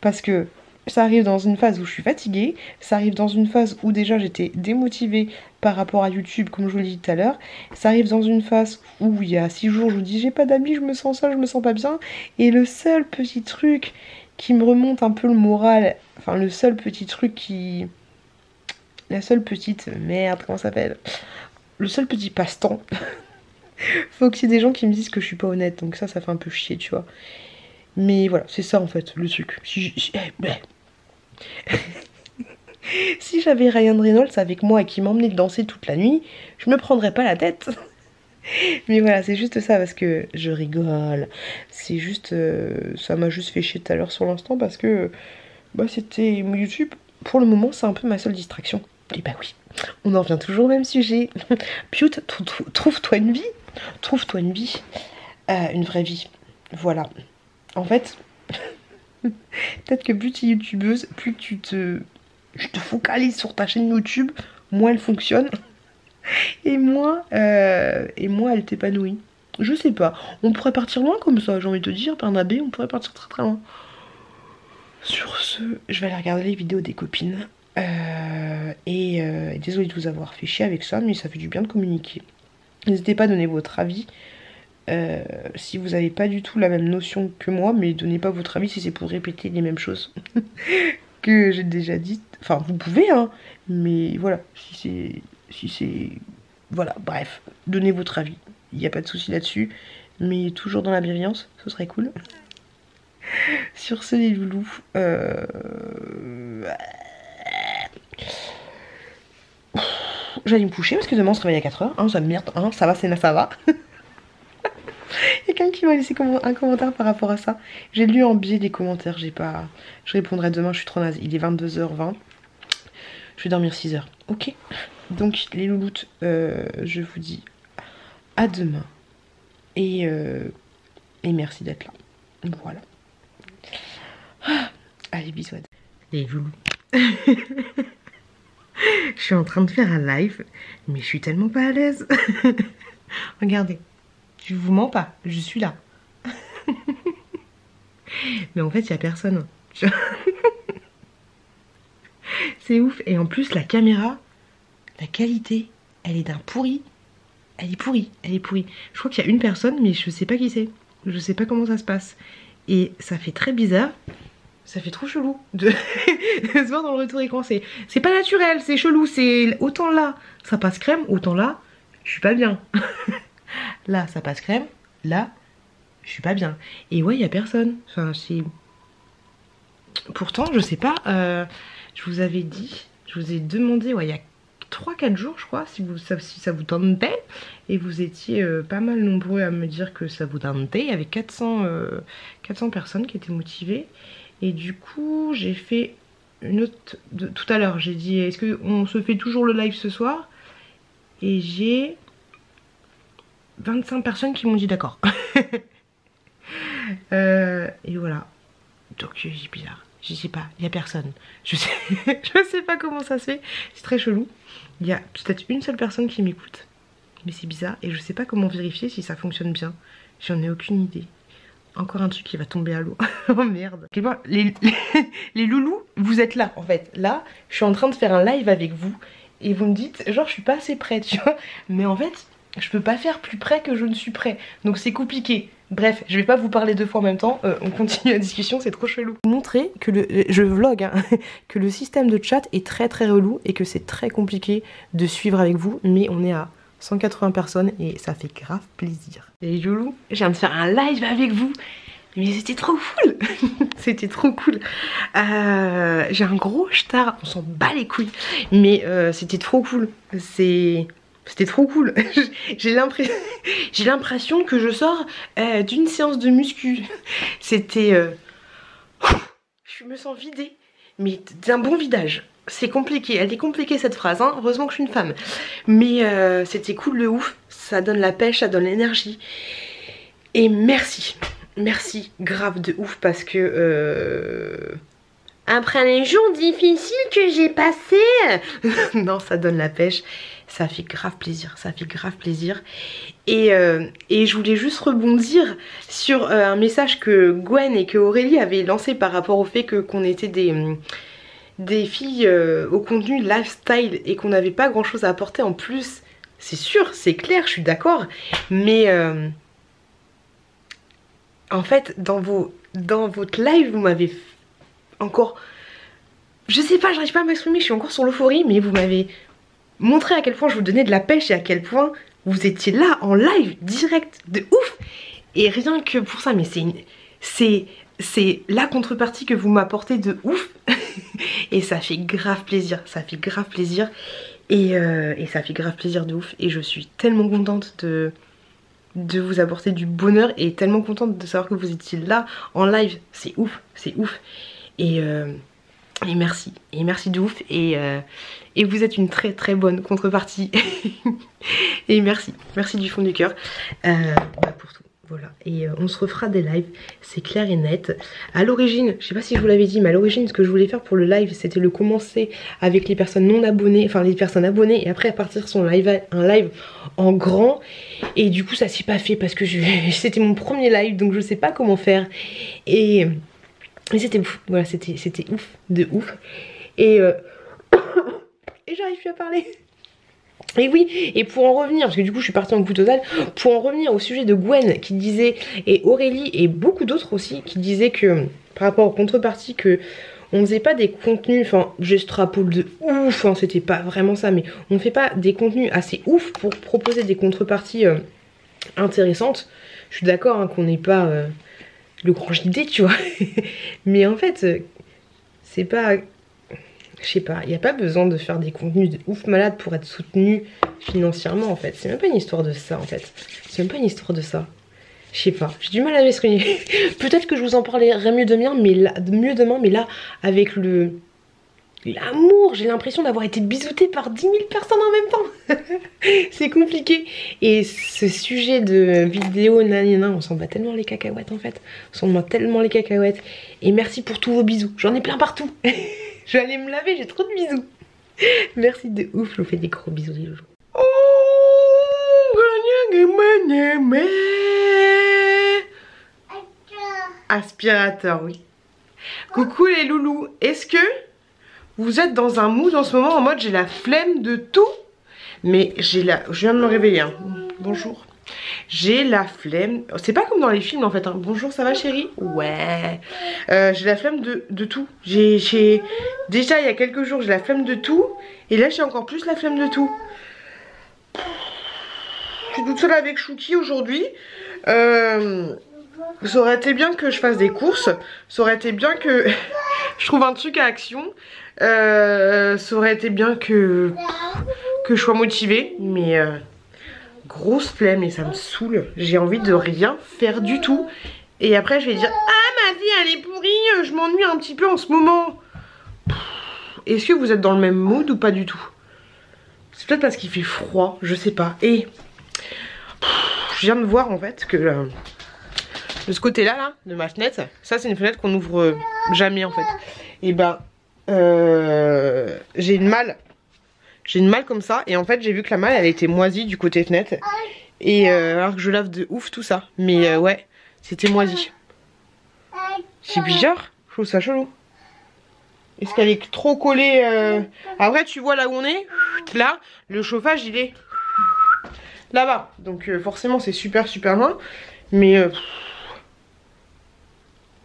parce que ça arrive dans une phase où je suis fatiguée, ça arrive dans une phase où déjà j'étais démotivée par rapport à YouTube comme je vous l'ai dit tout à l'heure, ça arrive dans une phase où il y a 6 jours je vous dis j'ai pas d'amis, je me sens seule, je me sens pas bien, et le seul petit truc qui me remonte un peu le moral, enfin le seul petit truc qui... La seule petite... Merde, comment ça s'appelle? Le seul petit passe-temps... Faut qu'il y ait des gens qui me disent que je suis pas honnête, donc ça fait un peu chier, tu vois. Mais voilà, c'est ça en fait, le truc. Si j'avais Ryan Reynolds avec moi et qui m'emmenait danser toute la nuit, je me prendrais pas la tête. Mais voilà, c'est juste ça parce que je rigole. C'est juste, ça m'a juste fait chier tout à l'heure sur l'instant parce que bah, c'était YouTube. Pour le moment, c'est un peu ma seule distraction. Et bah oui, on en revient toujours au même sujet. Pute, trouve-toi une vie. Trouve-toi une vie. Une vraie vie. Voilà. En fait, peut-être que plus tu es youtubeuse, plus tu te focalises sur ta chaîne YouTube, moins elle fonctionne. Et moins elle t'épanouit. Je sais pas. On pourrait partir loin comme ça, j'ai envie de te dire, Bernabé, on pourrait partir très très loin. Sur ce, je vais aller regarder les vidéos des copines. Désolée de vous avoir fait chier avec ça, mais ça fait du bien de communiquer. N'hésitez pas à donner votre avis. Si vous n'avez pas du tout la même notion que moi, mais donnez pas votre avis si c'est pour répéter les mêmes choses que j'ai déjà dites. Enfin, vous pouvez, hein, mais voilà, si c'est... Voilà, bref, donnez votre avis. Il n'y a pas de souci là-dessus, mais toujours dans la bienveillance, ce serait cool. Sur ce, les loulous, j'allais me coucher parce que demain on se réveille à 4h. Hein, ça merde, hein, ça va, c'est là, ça va. Il y a quelqu'un qui m'a laissé un commentaire par rapport à ça. J'ai lu en biais des commentaires, j'ai pas... Je répondrai demain, je suis trop naze. Il est 22h20. Je vais dormir 6h. Ok. Donc les louloutes, je vous dis à demain. Et merci d'être là. Voilà. Allez, bisous. Les loulous. Je suis en train de faire un live, mais je suis tellement pas à l'aise. Regardez, je vous mens pas, je suis là. Mais en fait, il n'y a personne. C'est ouf. Et en plus, la caméra, la qualité, elle est d'un pourri. Elle est pourrie, elle est pourrie. Je crois qu'il y a une personne, mais je sais pas qui c'est. Je sais pas comment ça se passe. Et ça fait très bizarre. Ça fait trop chelou de se voir dans le retour écran. C'est pas naturel, c'est chelou. C'est autant là, ça passe crème, autant là, je suis pas bien. Là, ça passe crème, là, je suis pas bien. Et ouais, il y a personne. Enfin, c'est... Pourtant, je sais pas, je vous avais dit, je vous ai demandé, ouais, il y a 3-4 jours, je crois, si ça vous tentait. Et vous étiez pas mal nombreux à me dire que ça vous tentait. Il y avait 400 personnes qui étaient motivées. Et du coup, j'ai fait une autre... Tout à l'heure, j'ai dit, est-ce qu'on se fait toujours le live ce soir? Et j'ai 25 personnes qui m'ont dit d'accord. Et voilà. Donc, c'est bizarre. Je sais pas, il n'y a personne. Je sais pas comment ça se fait. C'est très chelou. Il y a peut-être une seule personne qui m'écoute. Mais c'est bizarre. Et je sais pas comment vérifier si ça fonctionne bien. J'en ai aucune idée. Encore un truc qui va tomber à l'eau. Oh merde. Les loulous, vous êtes là en fait. Là, je suis en train de faire un live avec vous. Et vous me dites, genre je suis pas assez près, tu vois. Mais en fait, je peux pas faire plus près que je ne suis près. Donc c'est compliqué. Bref, je vais pas vous parler 2 fois en même temps. On continue la discussion, c'est trop chelou. Montrer que je vlog, hein, que le système de chat est très très relou. Et que c'est très compliqué de suivre avec vous. Mais on est à 180 personnes et ça fait grave plaisir. Et les loulous, je viens de faire un live avec vous. Mais c'était trop cool. C'était trop cool. J'ai un gros star, on s'en bat les couilles. Mais c'était trop cool. C'est C'était trop cool. J'ai l'impression que je sors d'une séance de muscu. C'était... Je me sens vidée. Mais d'un bon vidage. C'est compliqué. Elle est compliquée cette phrase. Hein. Heureusement que je suis une femme. Mais c'était cool de ouf. Ça donne la pêche, ça donne l'énergie. Et merci. Merci grave de ouf parce que... Après les jours difficiles que j'ai passés... non, ça donne la pêche. Ça fait grave plaisir. Ça fait grave plaisir. Et je voulais juste rebondir sur un message que Gwen et que Aurélie avaient lancé par rapport au fait qu'on était des filles au contenu lifestyle et qu'on n'avait pas grand chose à apporter en plus. C'est sûr, c'est clair, je suis d'accord. Mais en fait, dans votre live, vous m'avez encore... Je sais pas, j'arrive pas à m'exprimer, je suis encore sur l'euphorie, mais vous m'avez montré à quel point je vous donnais de la pêche et à quel point vous étiez là en live, direct, de ouf. Et rien que pour ça, mais c'est la contrepartie que vous m'apportez de ouf. Et ça fait grave plaisir, ça fait grave plaisir. Et ça fait grave plaisir de ouf. Et je suis tellement contente de vous apporter du bonheur et tellement contente de savoir que vous étiez là en live. C'est ouf, c'est ouf. Et merci, de ouf. Et vous êtes une très très bonne contrepartie. Et merci du fond du cœur pour tout. Voilà, et on se refera des lives, c'est clair et net. À l'origine, je sais pas si je vous l'avais dit, mais à l'origine, ce que je voulais faire pour le live, c'était le commencer avec les personnes non abonnées, enfin les personnes abonnées, et après à partir sur un live en grand. Et du coup, ça s'est pas fait parce que c'était mon premier live, donc je sais pas comment faire. Et c'était ouf, voilà, c'était ouf, de ouf. Et j'arrive plus à parler. Et oui, et pour en revenir, parce que du coup je suis partie en coup total, pour en revenir au sujet de Gwen qui disait, et Aurélie et beaucoup d'autres aussi, qui disaient que par rapport aux contreparties, que on faisait pas des contenus, enfin j'extrapole de ouf, hein, c'était pas vraiment ça, mais on ne fait pas des contenus assez ouf pour proposer des contreparties intéressantes. Je suis d'accord hein, qu'on n'est pas le grand JD, tu vois, mais en fait c'est pas... Je sais pas, il n'y a pas besoin de faire des contenus de ouf malade pour être soutenu financièrement en fait. C'est même pas une histoire de ça en fait. C'est même pas une histoire de ça. Je sais pas, j'ai du mal à m'exprimer. Peut-être que je vous en parlerai mieux demain, mais là, avec l'amour, j'ai l'impression d'avoir été bisoutée par 10 000 personnes en même temps. C'est compliqué. Et ce sujet de vidéo, nanana, on s'en bat tellement les cacahuètes en fait. On s'en bat tellement les cacahuètes. Et merci pour tous vos bisous. J'en ai plein partout. Je vais aller me laver, j'ai trop de bisous. Merci de ouf, je vous fais des gros bisous les loulous. Aspirateur, oui. Coucou les loulous, est-ce que vous êtes dans un mood en ce moment en mode j'ai la flemme de tout? Mais je viens de me réveiller, hein. Bonjour. J'ai la flemme, c'est pas comme dans les films en fait, hein. Bonjour, ça va chérie? Ouais. J'ai la flemme de tout. Déjà il y a quelques jours j'ai la flemme de tout. Et là j'ai encore plus la flemme de tout. Je suis toute seule avec Chouki aujourd'hui. Ça aurait été bien que je fasse des courses. Ça aurait été bien que je trouve un truc à action. Ça aurait été bien que je sois motivée. Mais grosse flemme et ça me saoule. J'ai envie de rien faire du tout. Et après je vais dire ah ma vie elle est pourrie, je m'ennuie un petit peu en ce moment. Est-ce que vous êtes dans le même mood ou pas du tout? C'est peut-être parce qu'il fait froid, je sais pas. Et je viens de voir en fait que de ce côté là, de ma fenêtre, ça c'est une fenêtre qu'on ouvre jamais en fait. Et ben j'ai une malle. J'ai une malle comme ça et en fait j'ai vu que la malle elle était moisie du côté fenêtre. Et alors que je lave de ouf tout ça. Mais ouais, c'était moisi. C'est bizarre, je trouve ça chelou. Est-ce qu'elle est trop collée Après tu vois là où on est, là, le chauffage il est là-bas. Donc forcément c'est super loin. Mais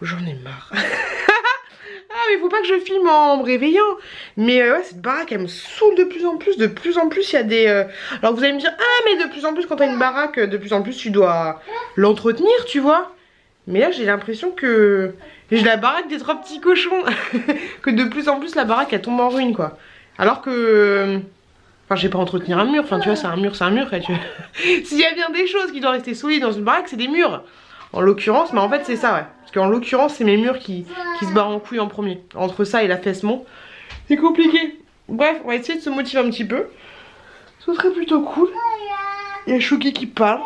j'en ai marre. Ah mais faut pas que je filme en me réveillant. Mais ouais cette baraque elle me saoule de plus en plus. De plus en plus il y a des... Alors vous allez me dire ah mais de plus en plus quand t'as une baraque, de plus en plus tu dois l'entretenir tu vois. Mais là j'ai l'impression que j'ai la baraque des 3 petits cochons. Que de plus en plus la baraque elle tombe en ruine quoi. Alors que Enfin, j'ai pas à entretenir un mur, enfin tu vois, c'est un mur, quoi, tu vois. S'il y a bien des choses qui doivent rester solides dans une baraque, c'est des murs. En l'occurrence, mais en fait c'est ça, ouais. Parce qu'en l'occurrence, c'est mes murs qui se barrent en couille en premier. Entre ça et l'affaissement, c'est compliqué. Bref, on va essayer de se motiver un petit peu. Ce serait plutôt cool. Il y a Chouki qui parle.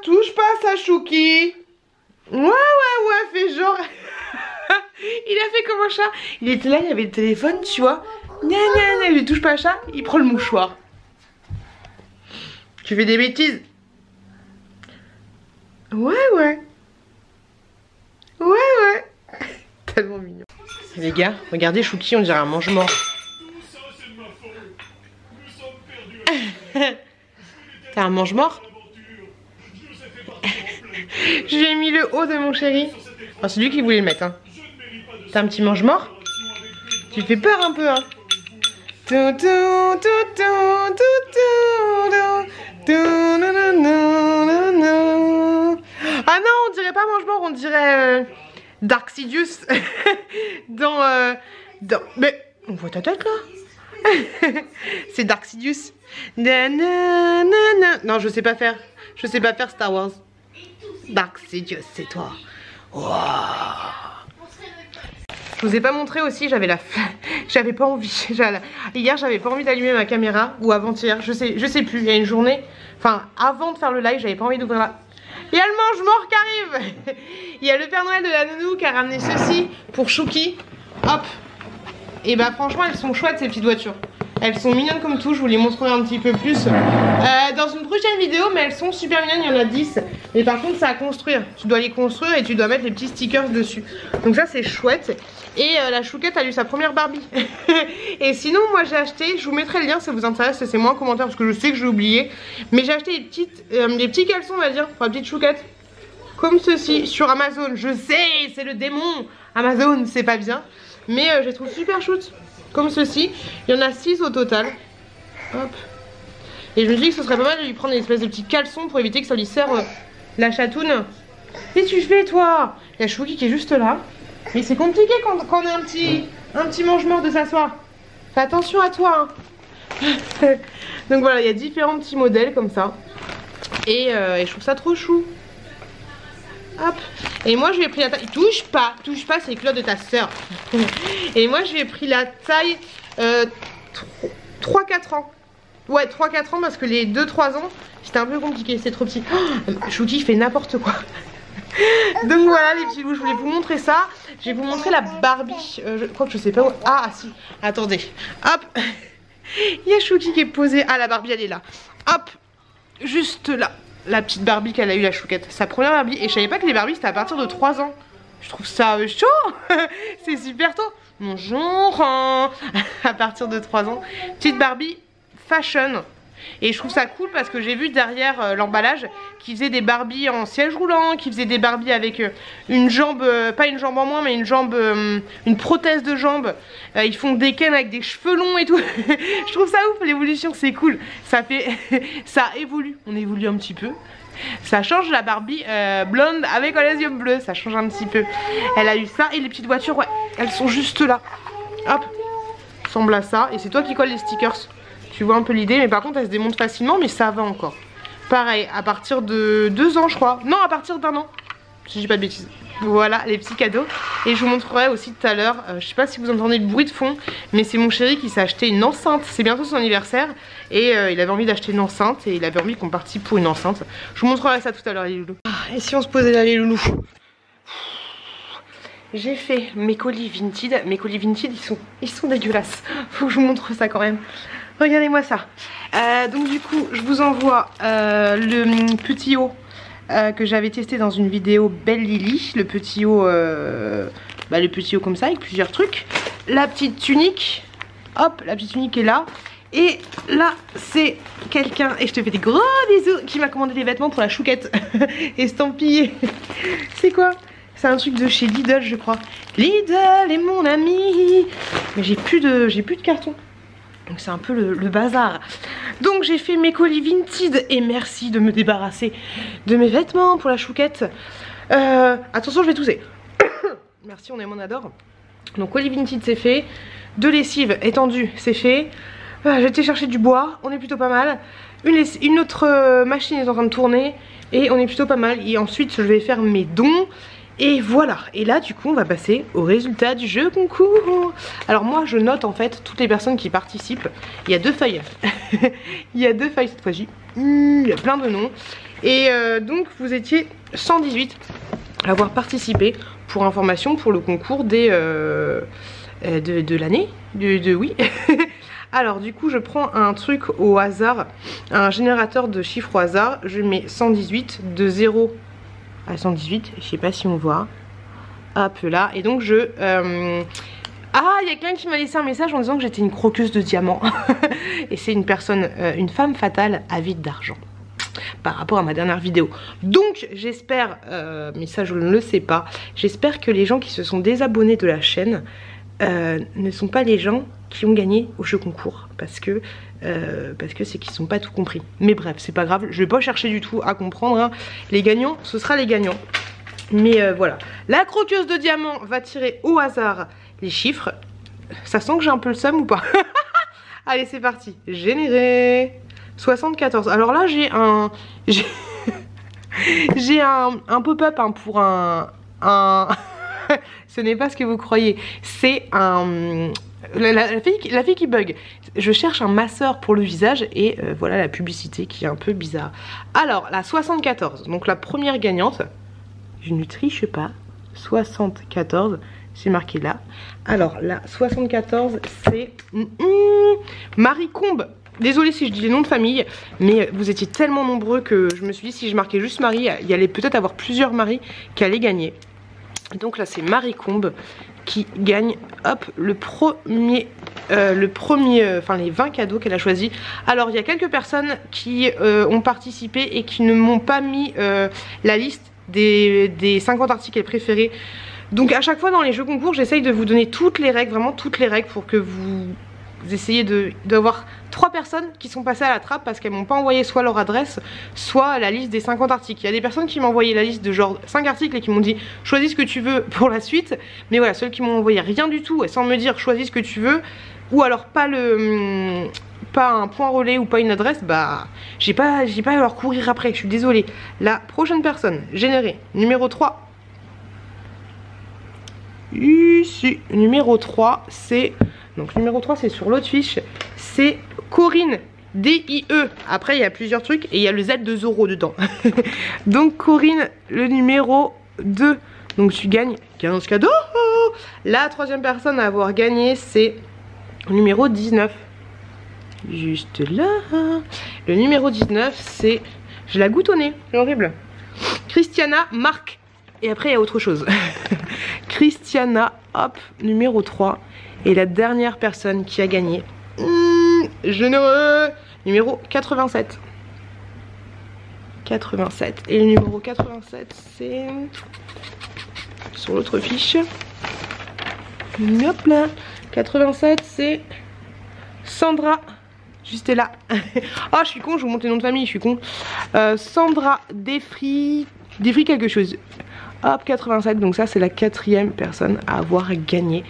Touche pas ça, Chouki. Ouais, fais genre. Il a fait comme un chat. Il était là, il y avait le téléphone, tu vois. Il lui touche pas à chat, il prend le mouchoir. Tu fais des bêtises. Ouais. Tellement mignon. Les gars, regardez Chouki, on dirait un mange-mort. T'as un mange-mort? Je lui ai mis le haut de mon chéri. Oh, c'est lui qui voulait le mettre, hein. T'as un petit mange-mort? Tu fais peur un peu, hein. Ah non, on dirait pas mange-mort, on dirait Dark Sidious dans mais on voit ta tête là. C'est Dark Sidious. Non, je sais pas faire Star Wars. Dark Sidious, c'est toi. Wow. Je vous ai pas montré aussi, j'avais pas envie. Hier, j'avais pas envie d'allumer ma caméra, ou avant-hier, je sais plus. Il y a une journée, enfin avant de faire le live, j'avais pas envie d'ouvrir la. Il y a le mange-mort qui arrive. Il y a le Père Noël de la nounou qui a ramené ceci pour Chouki. Hop. Et bah franchement, elles sont chouettes ces petites voitures. Elles sont mignonnes comme tout, je vous les montrerai un petit peu plus dans une prochaine vidéo, mais elles sont super mignonnes, il y en a 10. Mais par contre, ça à construire. Tu dois les construire et tu dois mettre les petits stickers dessus. Donc ça, c'est chouette. Et la Chouquette a eu sa première Barbie. Et sinon, moi j'ai acheté, je vous mettrai le lien si ça vous intéresse, c'est moins en commentaire parce que je sais que j'ai oublié. Mais j'ai acheté des petits caleçons, on va dire, pour la petite Chouquette. Comme ceci, sur Amazon. Je sais, c'est le démon. Amazon, c'est pas bien. Mais je les trouve super chouettes. Comme ceci, il y en a 6 au total. Hop. Et je me dis que ce serait pas mal de lui prendre une espèce de petit caleçon pour éviter que ça lui serre la chatoune. Qu'est-ce que tu fais toi? Il y a Chouki qui est juste là. Mais c'est compliqué quand on a un petit mange-mort de s'asseoir. Fais attention à toi, hein. Donc voilà, il y a différents petits modèles comme ça. Et je trouve ça trop chou. Hop. Et moi je lui ai pris la taille. Touche pas, c'est les culottes de ta soeur. Et moi je lui ai pris la taille 3-4 ans. Ouais, 3-4 ans parce que les 2-3 ans c'était un peu compliqué, c'est trop petit. Oh, Chouki fait n'importe quoi. Donc voilà les petits loups, je voulais vous montrer ça. Je vais vous montrer la Barbie. Je crois que je sais pas où. Ah si, attendez. Hop. Il y a Chouki qui est posée. Ah la Barbie elle est là. Hop. Juste là. La petite Barbie qu'elle a eu, la Chouquette. Sa première Barbie. Et je savais pas que les Barbies c'était à partir de 3 ans. Je trouve ça chaud. C'est super tôt. Bonjour. À partir de 3 ans. Petite Barbie fashion. Et je trouve ça cool parce que j'ai vu derrière l'emballage qui faisait des Barbies en siège roulant, qui faisait des Barbies avec une jambe, pas une jambe en moins mais une jambe, une prothèse de jambe. Ils font des Ken avec des cheveux longs et tout. Je trouve ça ouf, l'évolution c'est cool. Ça fait, ça évolue, on évolue un petit peu. Ça change la Barbie blonde avec les yeux bleus, ça change un petit peu. Elle a eu ça et les petites voitures, ouais, elles sont juste là. Hop, ressemble à ça. Et c'est toi qui colles les stickers. Tu vois un peu l'idée, mais par contre elle se démonte facilement, mais ça va encore. Pareil, à partir de 2 ans je crois. Non, à partir d'1 an. Si je dis pas de bêtises. Voilà les petits cadeaux. Et je vous montrerai aussi tout à l'heure, je sais pas si vous entendez le bruit de fond, mais c'est mon chéri qui s'est acheté une enceinte. C'est bientôt son anniversaire et il avait envie d'acheter une enceinte et il avait envie qu'on partisse pour une enceinte. Je vous montrerai ça tout à l'heure les loulous. Et si on se posait là les loulous? J'ai fait mes colis Vinted. Mes colis Vinted ils sont dégueulasses. Faut que je vous montre ça quand même. Regardez-moi ça. Donc du coup je vous envoie le petit haut que j'avais testé dans une vidéo Belle Lily. Le petit haut comme ça avec plusieurs trucs. La petite tunique. Hop, la petite tunique est là. Et là c'est quelqu'un, et je te fais des gros bisous, qui m'a commandé des vêtements pour la Chouquette. Estampillé. C'est quoi? C'est un truc de chez Lidl je crois. Lidl est mon ami. Mais j'ai plus de carton. Donc c'est un peu le bazar. Donc j'ai fait mes colis Vinted. Et merci de me débarrasser de mes vêtements pour la Chouquette. Attention je vais tousser. Merci, on aime, on adore. Donc colis Vinted c'est fait. De lessive étendue c'est fait. Voilà, j'ai été chercher du bois, on est plutôt pas mal. Une autre machine est en train de tourner et on est plutôt pas mal. Et ensuite je vais faire mes dons. Et voilà, et là du coup on va passer au résultat du jeu concours. Alors moi je note en fait toutes les personnes qui participent. Il y a 2 feuilles. Il y a 2 feuilles cette fois-ci. Il y a plein de noms. Et donc vous étiez 118 à avoir participé, pour information, pour le concours de l'année. Oui. Alors du coup je prends un truc au hasard, un générateur de chiffres au hasard. Je mets 118 de 0 à 118, je sais pas si on voit. Hop là, et donc je... Ah, il y a quelqu'un qui m'a laissé un message en disant que j'étais une croqueuse de diamants. Et c'est une personne, une femme fatale avide d'argent, par rapport à ma dernière vidéo. Donc j'espère, mais ça je ne le sais pas, j'espère que les gens qui se sont désabonnés de la chaîne ne sont pas les gens qui ont gagné au jeu concours, parce que c'est qu'ils n'ont pas tout compris. Mais bref, c'est pas grave, je vais pas chercher du tout à comprendre, hein. Les gagnants, ce sera les gagnants. Mais voilà, la croqueuse de diamants va tirer au hasard les chiffres. Ça sent que j'ai un peu le seum ou pas? Allez, c'est parti, générer 74. Alors là j'ai un j'ai un pop-up, hein, pour un ce n'est pas ce que vous croyez, c'est un... La fille qui bug. Je cherche un masseur pour le visage et voilà la publicité qui est un peu bizarre. Alors la 74, donc la première gagnante, je ne triche pas, 74, c'est marqué là. Alors la 74 c'est Marie Combe. Désolée si je dis les noms de famille, mais vous étiez tellement nombreux que je me suis dit si je marquais juste Marie, il y allait peut-être avoir plusieurs Marie qui allaient gagner. Donc là c'est Marie Combe qui gagne, hop, le premier, enfin les 20 cadeaux qu'elle a choisi. Alors il y a quelques personnes qui ont participé et qui ne m'ont pas mis la liste des 50 articles préférés. Donc à chaque fois dans les jeux concours j'essaye de vous donner toutes les règles, vraiment toutes les règles, pour que vous essayez d'avoir 3 personnes qui sont passées à la trappe parce qu'elles m'ont pas envoyé soit leur adresse, soit la liste des 50 articles. Il y a des personnes qui m'ont envoyé la liste de genre 5 articles et qui m'ont dit choisis ce que tu veux pour la suite. Mais voilà, celles qui m'ont envoyé rien du tout et sans me dire choisis ce que tu veux, ou alors pas un point relais ou pas une adresse, bah j'ai pas à leur courir après, je suis désolée. La prochaine personne, générée, numéro 3. Ici, numéro 3 c'est... Donc numéro 3 c'est sur l'autre fiche, c'est Corinne, D-I-E. Après il y a plusieurs trucs et il y a le Z de Zoro dedans. Donc Corinne, le numéro 2. Donc tu gagnes 15 cadeaux. La troisième personne à avoir gagné c'est le numéro 19. Juste là. Le numéro 19 c'est... Je la goutte au nez, c'est horrible. Christiana Marc. Et après il y a autre chose. Christiana, hop, numéro 3. Et la dernière personne qui a gagné, généreux, numéro 87. 87. Et le numéro 87 c'est sur l'autre fiche. Hop là. 87 c'est Sandra. Juste là. Oh je suis con, je vous montre les noms de famille, je suis con. Sandra Defri quelque chose. Hop, 87, donc ça c'est la 4e personne à avoir gagné.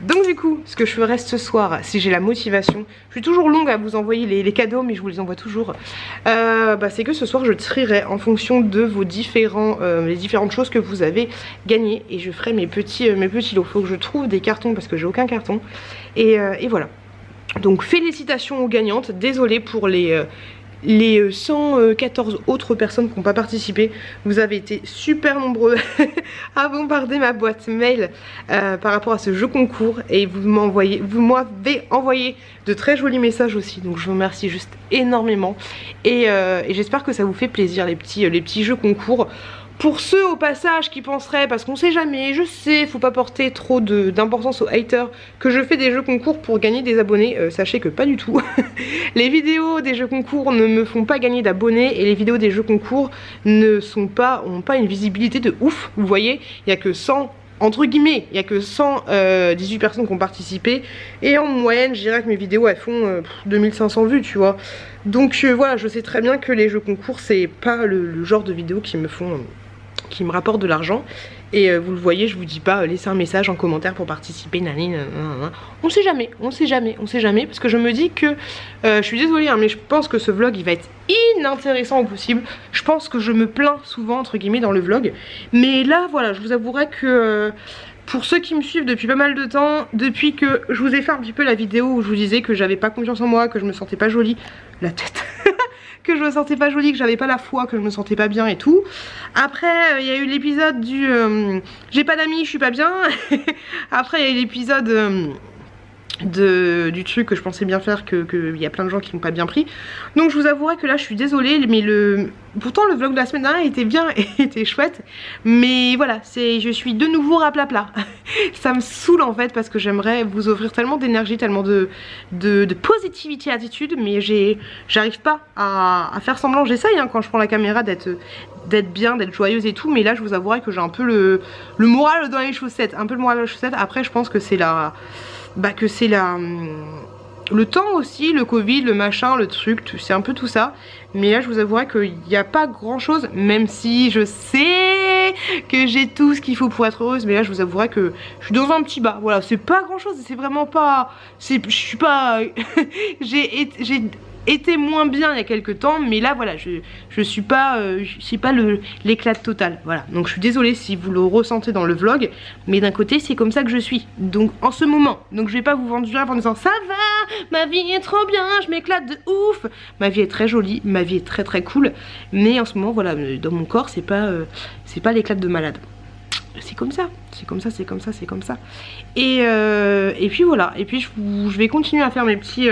Donc du coup, ce que je ferai ce soir, si j'ai la motivation, je suis toujours longue à vous envoyer les cadeaux, mais je vous les envoie toujours, c'est que ce soir je trierai en fonction de vos les différentes choses que vous avez gagnées, et je ferai mes petits lots. Faut que je trouve des cartons parce que j'ai aucun carton, et voilà. Donc félicitations aux gagnantes, désolée pour les 114 autres personnes qui n'ont pas participé. Vous avez été super nombreux à bombarder ma boîte mail par rapport à ce jeu concours, et vous m'avez envoyé de très jolis messages aussi, donc je vous remercie juste énormément, et j'espère que ça vous fait plaisir les petits jeux concours. Pour ceux au passage qui penseraient, parce qu'on sait jamais, je sais, faut pas porter trop d'importance aux haters, que je fais des jeux concours pour gagner des abonnés, sachez que pas du tout. Les vidéos des jeux concours ne me font pas gagner d'abonnés, et les vidéos des jeux concours ont pas une visibilité de ouf, vous voyez, il n'y a que 100... Entre guillemets, il n'y a que 118 personnes qui ont participé, et en moyenne je dirais que mes vidéos elles font 2500 vues, tu vois. Donc voilà, je sais très bien que les jeux concours c'est pas le genre de vidéos qui me rapportent de l'argent, Et vous le voyez, je vous dis pas laissez un message en commentaire pour participer, on sait jamais, on sait jamais, on sait jamais, parce que je me dis que je suis désolée hein, mais je pense que ce vlog il va être inintéressant au possible. Je pense que je me plains souvent entre guillemets dans le vlog, mais là voilà, je vous avouerai que pour ceux qui me suivent depuis pas mal de temps, depuis que je vous ai fait un petit peu la vidéo où je vous disais que j'avais pas confiance en moi, que je me sentais pas jolie, la tête que je me sentais pas jolie, que j'avais pas la foi, que je me sentais pas bien et tout. Après il y a eu l'épisode du j'ai pas d'amis, je suis pas bien. Après il y a eu l'épisode du truc que je pensais bien faire, que y a plein de gens qui n'ont pas bien pris. Donc je vous avouerai que là je suis désolée, mais pourtant le vlog de la semaine dernière était bien et était chouette, mais voilà, je suis de nouveau raplapla. Ça me saoule en fait, parce que j'aimerais vous offrir tellement d'énergie, tellement de positivité, attitude, mais j'arrive pas à faire semblant. J'essaye hein, quand je prends la caméra d'être bien, d'être joyeuse et tout, mais là je vous avouerai que j'ai un peu le moral dans les chaussettes, un peu le moral dans les chaussettes. Après je pense que c'est le temps aussi, le Covid, le machin, le truc, c'est un peu tout ça. Mais là je vous avouerai qu'il n'y a pas grand chose, même si je sais que j'ai tout ce qu'il faut pour être heureuse. Mais là je vous avouerai que je suis dans un petit bas, voilà, c'est pas grand chose, c'est vraiment pas, je suis pas j'ai été moins bien il y a quelques temps, mais là voilà, je suis pas l'éclat total, voilà. Donc je suis désolée si vous le ressentez dans le vlog, mais d'un côté c'est comme ça que je suis, donc en ce moment. Donc je vais pas vous vendre du rêve en disant ça va, ma vie est trop bien, je m'éclate de ouf. Ma vie est très jolie, ma vie est très très cool, mais en ce moment voilà, dans mon corps c'est pas l'éclat de malade. C'est comme ça, c'est comme ça, c'est comme ça, c'est comme ça. Et puis voilà, et puis je vais continuer à faire mes petits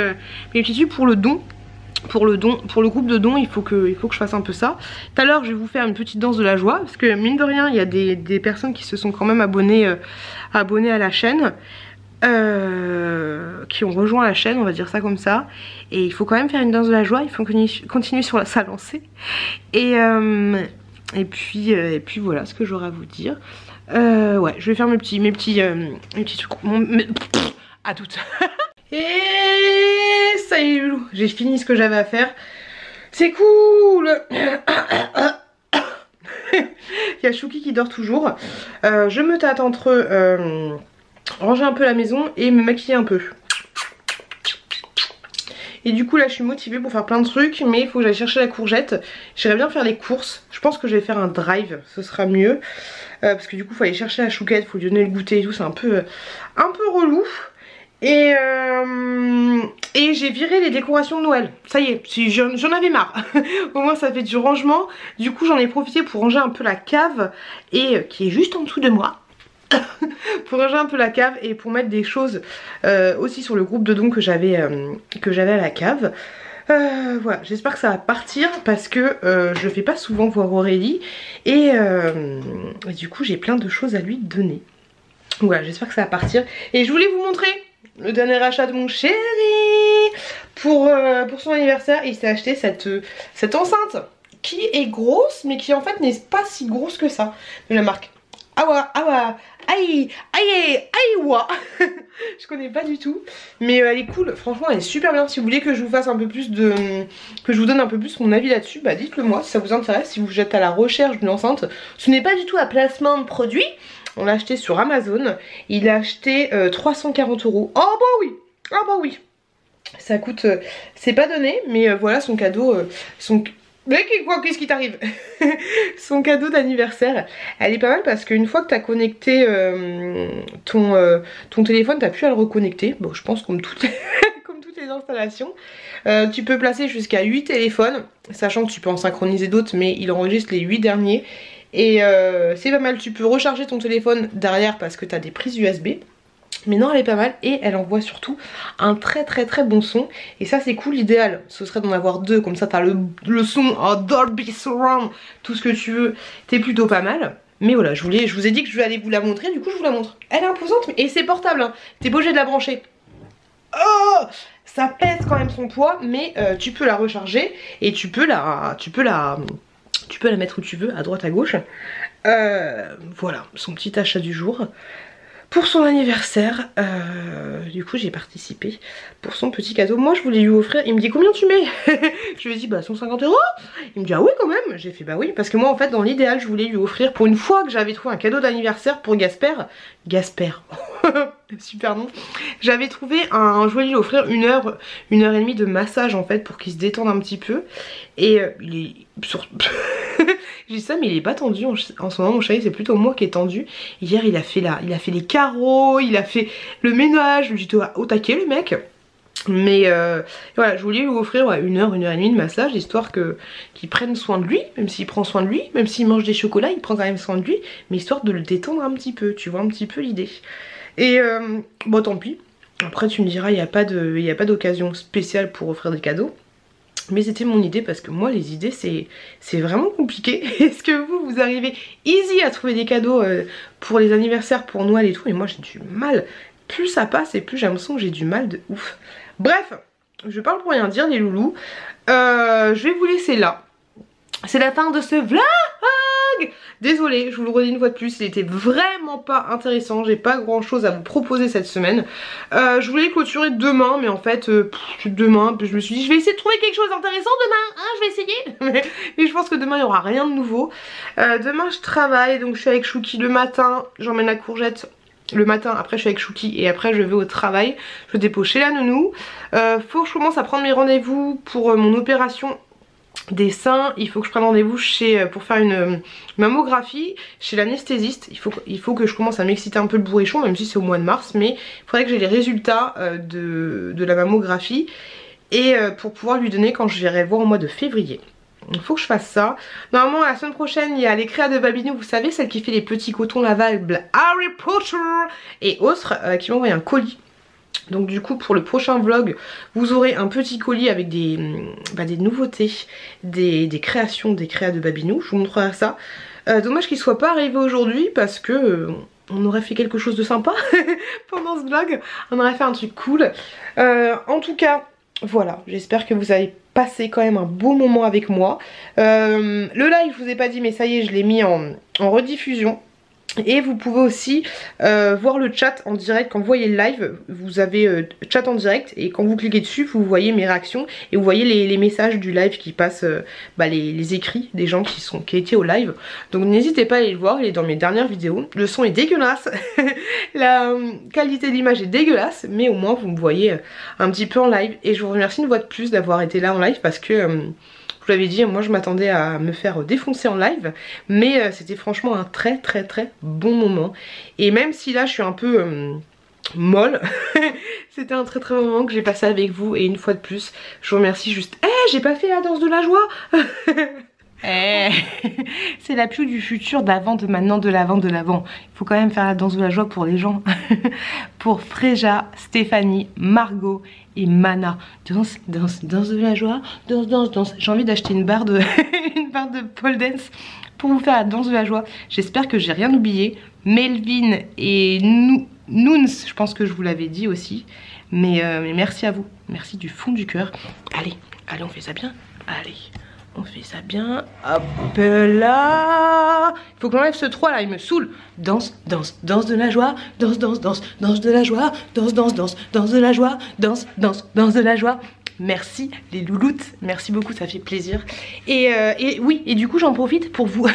trucs pour le don. Pour le groupe de dons, il faut que je fasse un peu ça. Tout à l'heure je vais vous faire une petite danse de la joie, parce que mine de rien il y a des personnes qui se sont quand même abonnées à la chaîne, qui ont rejoint la chaîne, on va dire ça comme ça. Et il faut quand même faire une danse de la joie, il faut continuer sur sa lancée. Et puis voilà ce que j'aurai à vous dire. Ouais, je vais faire mes petits trucs. À toutes. Et ça y est, j'ai fini ce que j'avais à faire. C'est cool. Il y a Chouki qui dort toujours. Je me tâte entre ranger un peu la maison et me maquiller un peu. Et du coup là je suis motivée pour faire plein de trucs, mais il faut que j'aille chercher la courgette. J'irais bien faire les courses. Je pense que je vais faire un drive, ce sera mieux. Parce que du coup il faut aller chercher la chouquette, il faut lui donner le goûter et tout, c'est un peu relou. Et j'ai viré les décorations de Noël. Ça y est, j'en avais marre. Au moins ça fait du rangement. Du coup j'en ai profité pour ranger un peu la cave, et qui est juste en dessous de moi. Pour ranger un peu la cave et pour mettre des choses aussi sur le groupe de dons que j'avais à la cave. Voilà, j'espère que ça va partir, parce que je fais pas souvent voir Aurélie, et du coup j'ai plein de choses à lui donner. Voilà, j'espère que ça va partir. Et je voulais vous montrer le dernier achat de mon chéri pour son anniversaire. Il s'est acheté cette enceinte qui est grosse, mais qui en fait n'est pas si grosse que ça, de la marque Awa, aïe, wa. Je connais pas du tout, mais elle est cool, franchement elle est super bien. Si vous voulez que je vous fasse un peu plus que je vous donne un peu plus mon avis là-dessus, bah dites-le moi si ça vous intéresse, si vous êtes à la recherche d'une enceinte. Ce n'est pas du tout un placement de produit, on l'a acheté sur Amazon, il a acheté 340 €. Oh bah oui, oh bah oui, ça coûte, c'est pas donné, mais voilà son cadeau, mais qu'est-ce qui t'arrive? Son cadeau d'anniversaire. Elle est pas mal, parce qu'une fois que t'as connecté ton téléphone, t'as plus à le reconnecter. Bon, je pense comme toutes les installations. Tu peux placer jusqu'à 8 téléphones, sachant que tu peux en synchroniser d'autres, mais il enregistre les 8 derniers. Et c'est pas mal, tu peux recharger ton téléphone derrière parce que t'as des prises USB. Mais non, elle est pas mal, et elle envoie surtout un très bon son. Et ça c'est cool, l'idéal ce serait d'en avoir deux, comme ça t'as le son en Dolby Surround, tout ce que tu veux, t'es plutôt pas mal. Mais voilà, je vous ai dit que je vais aller vous la montrer, du coup je vous la montre. Elle est imposante, et c'est portable hein. T'es pas obligé de la brancher. Oh, ça pèse quand même son poids, mais tu peux la recharger, et tu peux la mettre où tu veux, à droite à gauche. Voilà, son petit achat du jour. pour son anniversaire. Du coup j'ai participé pour son petit cadeau. Moi je voulais lui offrir, il me dit combien tu mets? Je lui ai dit bah 150 €. Il me dit ah oui quand même. J'ai fait bah oui parce que moi en fait dans l'idéal je voulais lui offrir, pour une fois que j'avais trouvé un cadeau d'anniversaire pour Gasper. Super nom. J'avais trouvé je voulais lui offrir une heure et demie de massage en fait pour qu'il se détende un petit peu. Et il est sur... Je dis ça mais il est pas tendu en ce moment mon chéri, c'est plutôt moi qui est tendu. Hier il a fait les carreaux, il a fait le ménage, je me dis au taquet le mec. Mais voilà, je voulais lui offrir une heure et demie de massage, histoire qu'il prenne soin de lui, même s'il prend soin de lui, même s'il mange des chocolats, il prend quand même soin de lui, mais histoire de le détendre un petit peu, tu vois un petit peu l'idée. Et bon tant pis, après tu me diras il n'y a pas d'occasion spéciale pour offrir des cadeaux. Mais c'était mon idée parce que moi les idées c'est vraiment compliqué. Est-ce que vous arrivez easy à trouver des cadeaux pour les anniversaires, pour Noël et tout? Et moi j'ai du mal, plus ça passe et plus j'ai l'impression que j'ai du mal de ouf. Bref, je parle pour rien dire les loulous. Je vais vous laisser là. C'est la fin de ce vlog. Désolée, je vous le redis une fois de plus, il était vraiment pas intéressant. J'ai pas grand chose à vous proposer cette semaine. Je voulais clôturer demain, mais en fait, demain, je me suis dit, je vais essayer de trouver quelque chose d'intéressant demain. Hein, je vais essayer. Mais je pense que demain, il n'y aura rien de nouveau. Demain, je travaille, donc je suis avec Chouki le matin. J'emmène la courgette le matin, après je suis avec Chouki et après je vais au travail. Je dépose chez la nounou. Faut que je commence à prendre mes rendez-vous pour mon opération des seins. Il faut que je prenne rendez-vous pour faire une mammographie chez l'anesthésiste. Il faut que je commence à m'exciter un peu le bourrichon, même si c'est au mois de mars, mais il faudrait que j'ai les résultats de la mammographie et pour pouvoir lui donner quand je viendrai voir au mois de février. Il faut que je fasse ça. Normalement la semaine prochaine il y a les créas de Babinou, vous savez, celle qui fait les petits cotons lavables Harry Potter et autres, qui m'ont envoyé un colis. Donc du coup pour le prochain vlog vous aurez un petit colis avec des nouveautés, des créations, des créas de Babinou. Je vous montrerai ça. Dommage qu'il soit pas arrivé aujourd'hui parce que on aurait fait quelque chose de sympa pendant ce vlog. On aurait fait un truc cool. En tout cas voilà, j'espère que vous avez passé quand même un beau moment avec moi. Le live je vous ai pas dit mais ça y est, je l'ai mis en rediffusion. Et vous pouvez aussi voir le chat en direct. Quand vous voyez le live, vous avez chat en direct et quand vous cliquez dessus vous voyez mes réactions et vous voyez les messages du live qui passent, les écrits des gens qui étaient au live. Donc n'hésitez pas à aller le voir, il est dans mes dernières vidéos. Le son est dégueulasse, la qualité de l'image est dégueulasse, mais au moins vous me voyez un petit peu en live. Et je vous remercie une fois de plus d'avoir été là en live parce que... je vous l'avais dit, moi je m'attendais à me faire défoncer en live, mais c'était franchement un très bon moment. Et même si là je suis un peu molle, c'était un très bon moment que j'ai passé avec vous. Et une fois de plus, je vous remercie juste... j'ai pas fait la danse de la joie. C'est la Piou du futur, d'avant, de maintenant, de l'avant, de l'avant. Il faut quand même faire la danse de la joie pour les gens. Pour Fréja, Stéphanie, Margot et Mana. Danse de la joie, danse. J'ai envie d'acheter une barre de une barre de pole dance pour vous faire la danse de la joie. J'espère que j'ai rien oublié. Melvin et Nouns, je pense que je vous l'avais dit aussi. Mais merci à vous, merci du fond du cœur. Allez, on fait ça bien. Allez. On fait ça bien, hop là. Il faut qu'on enlève ce 3 là, il me saoule. Danse de la joie, danse de la joie, danse de la joie, danse de la joie. Merci les louloutes, merci beaucoup, ça fait plaisir. Et oui, et du coup j'en profite pour vous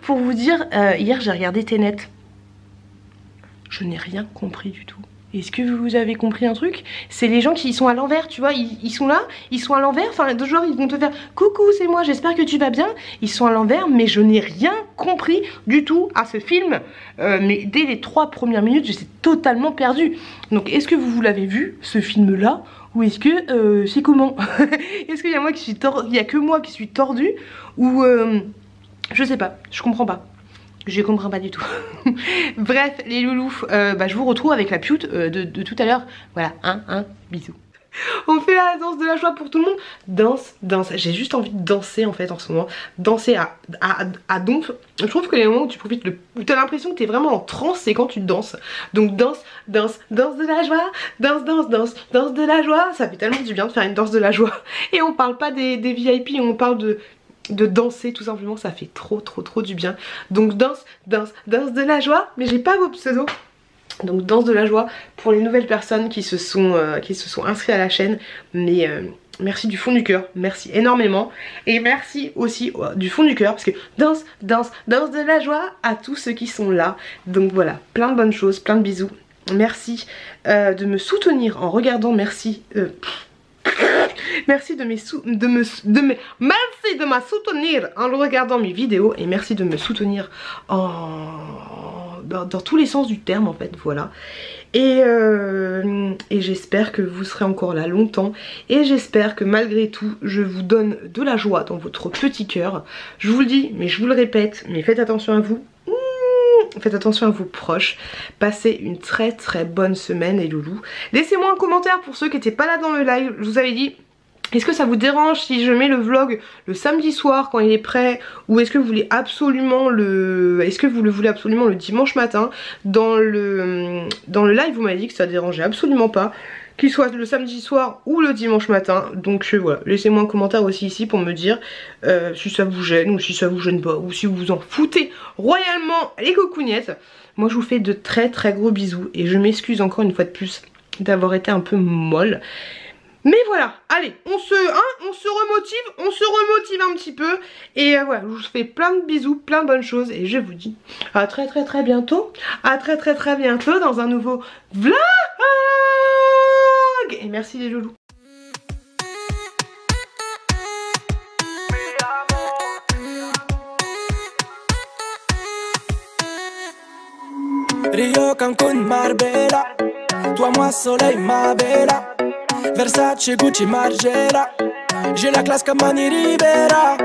pour vous dire, hier j'ai regardé Tenet. Je n'ai rien compris du tout. Est-ce que vous avez compris un truc? C'est les gens qui sont à l'envers, tu vois, ils sont là, ils sont à l'envers, enfin de genre ils vont te faire coucou c'est moi, j'espère que tu vas bien. Ils sont à l'envers, mais je n'ai rien compris du tout à ce film. Mais dès les 3 premières minutes, j'étais totalement perdue. Donc est-ce que vous l'avez vu, ce film là? Ou est-ce que c'est comment? Est-ce qu'il y a moi qui suis il y a que moi qui suis tordue? Ou je sais pas, je comprends pas. Je comprends pas du tout. Bref les loulous, je vous retrouve avec la pioute de tout à l'heure. Voilà, bisous. On fait la danse de la joie pour tout le monde. Danse, j'ai juste envie de danser en fait en ce moment. Danser à donf. Je trouve que les moments où tu profites, où t'as l'impression que t'es vraiment en transe, c'est quand tu danses. Donc danse de la joie, danse de la joie. Ça fait tellement du bien de faire une danse de la joie. Et on parle pas des VIP, on parle de danser tout simplement, ça fait trop du bien. Donc danse de la joie, mais j'ai pas vos pseudos. Donc danse de la joie pour les nouvelles personnes qui se sont inscrites à la chaîne. Mais merci du fond du cœur, merci énormément. Et merci aussi du fond du cœur parce que danse de la joie à tous ceux qui sont là. Donc voilà, plein de bonnes choses, plein de bisous. Merci de me soutenir en regardant, merci merci de me soutenir en regardant mes vidéos. Et merci de me soutenir dans tous les sens du terme en fait, voilà. Et j'espère que vous serez encore là longtemps. Et j'espère que malgré tout je vous donne de la joie dans votre petit cœur. Je vous le dis, mais je vous le répète, mais faites attention à vous. Faites attention à vos proches. Passez une très bonne semaine les loulous. Laissez-moi un commentaire pour ceux qui n'étaient pas là dans le live. Je vous avais dit, est-ce que ça vous dérange si je mets le vlog le samedi soir quand il est prêt, ou est-ce que vous voulez absolument le dimanche matin? Dans le live vous m'avez dit que ça dérangeait absolument pas qu'il soit le samedi soir ou le dimanche matin. Donc voilà, laissez-moi un commentaire aussi ici pour me dire si ça vous gêne ou si ça vous gêne pas, ou si vous vous en foutez royalement les coucougnettes. Moi je vous fais de très gros bisous et je m'excuse encore une fois de plus d'avoir été un peu molle. Mais voilà, allez, on se remotive un petit peu. Et voilà, je vous fais plein de bisous, plein de bonnes choses. Et je vous dis à très bientôt. À très bientôt dans un nouveau vlog. Et merci les loulous. Rio, Cancun, Marbella. Toi, moi, soleil, ma bella. Versace, Gucci, Margiela. J'ai la classe comme Mani Rivera.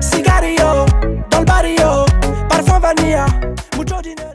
Cigarillo, dans le barrio. Parfum vanilla, mucho dinero.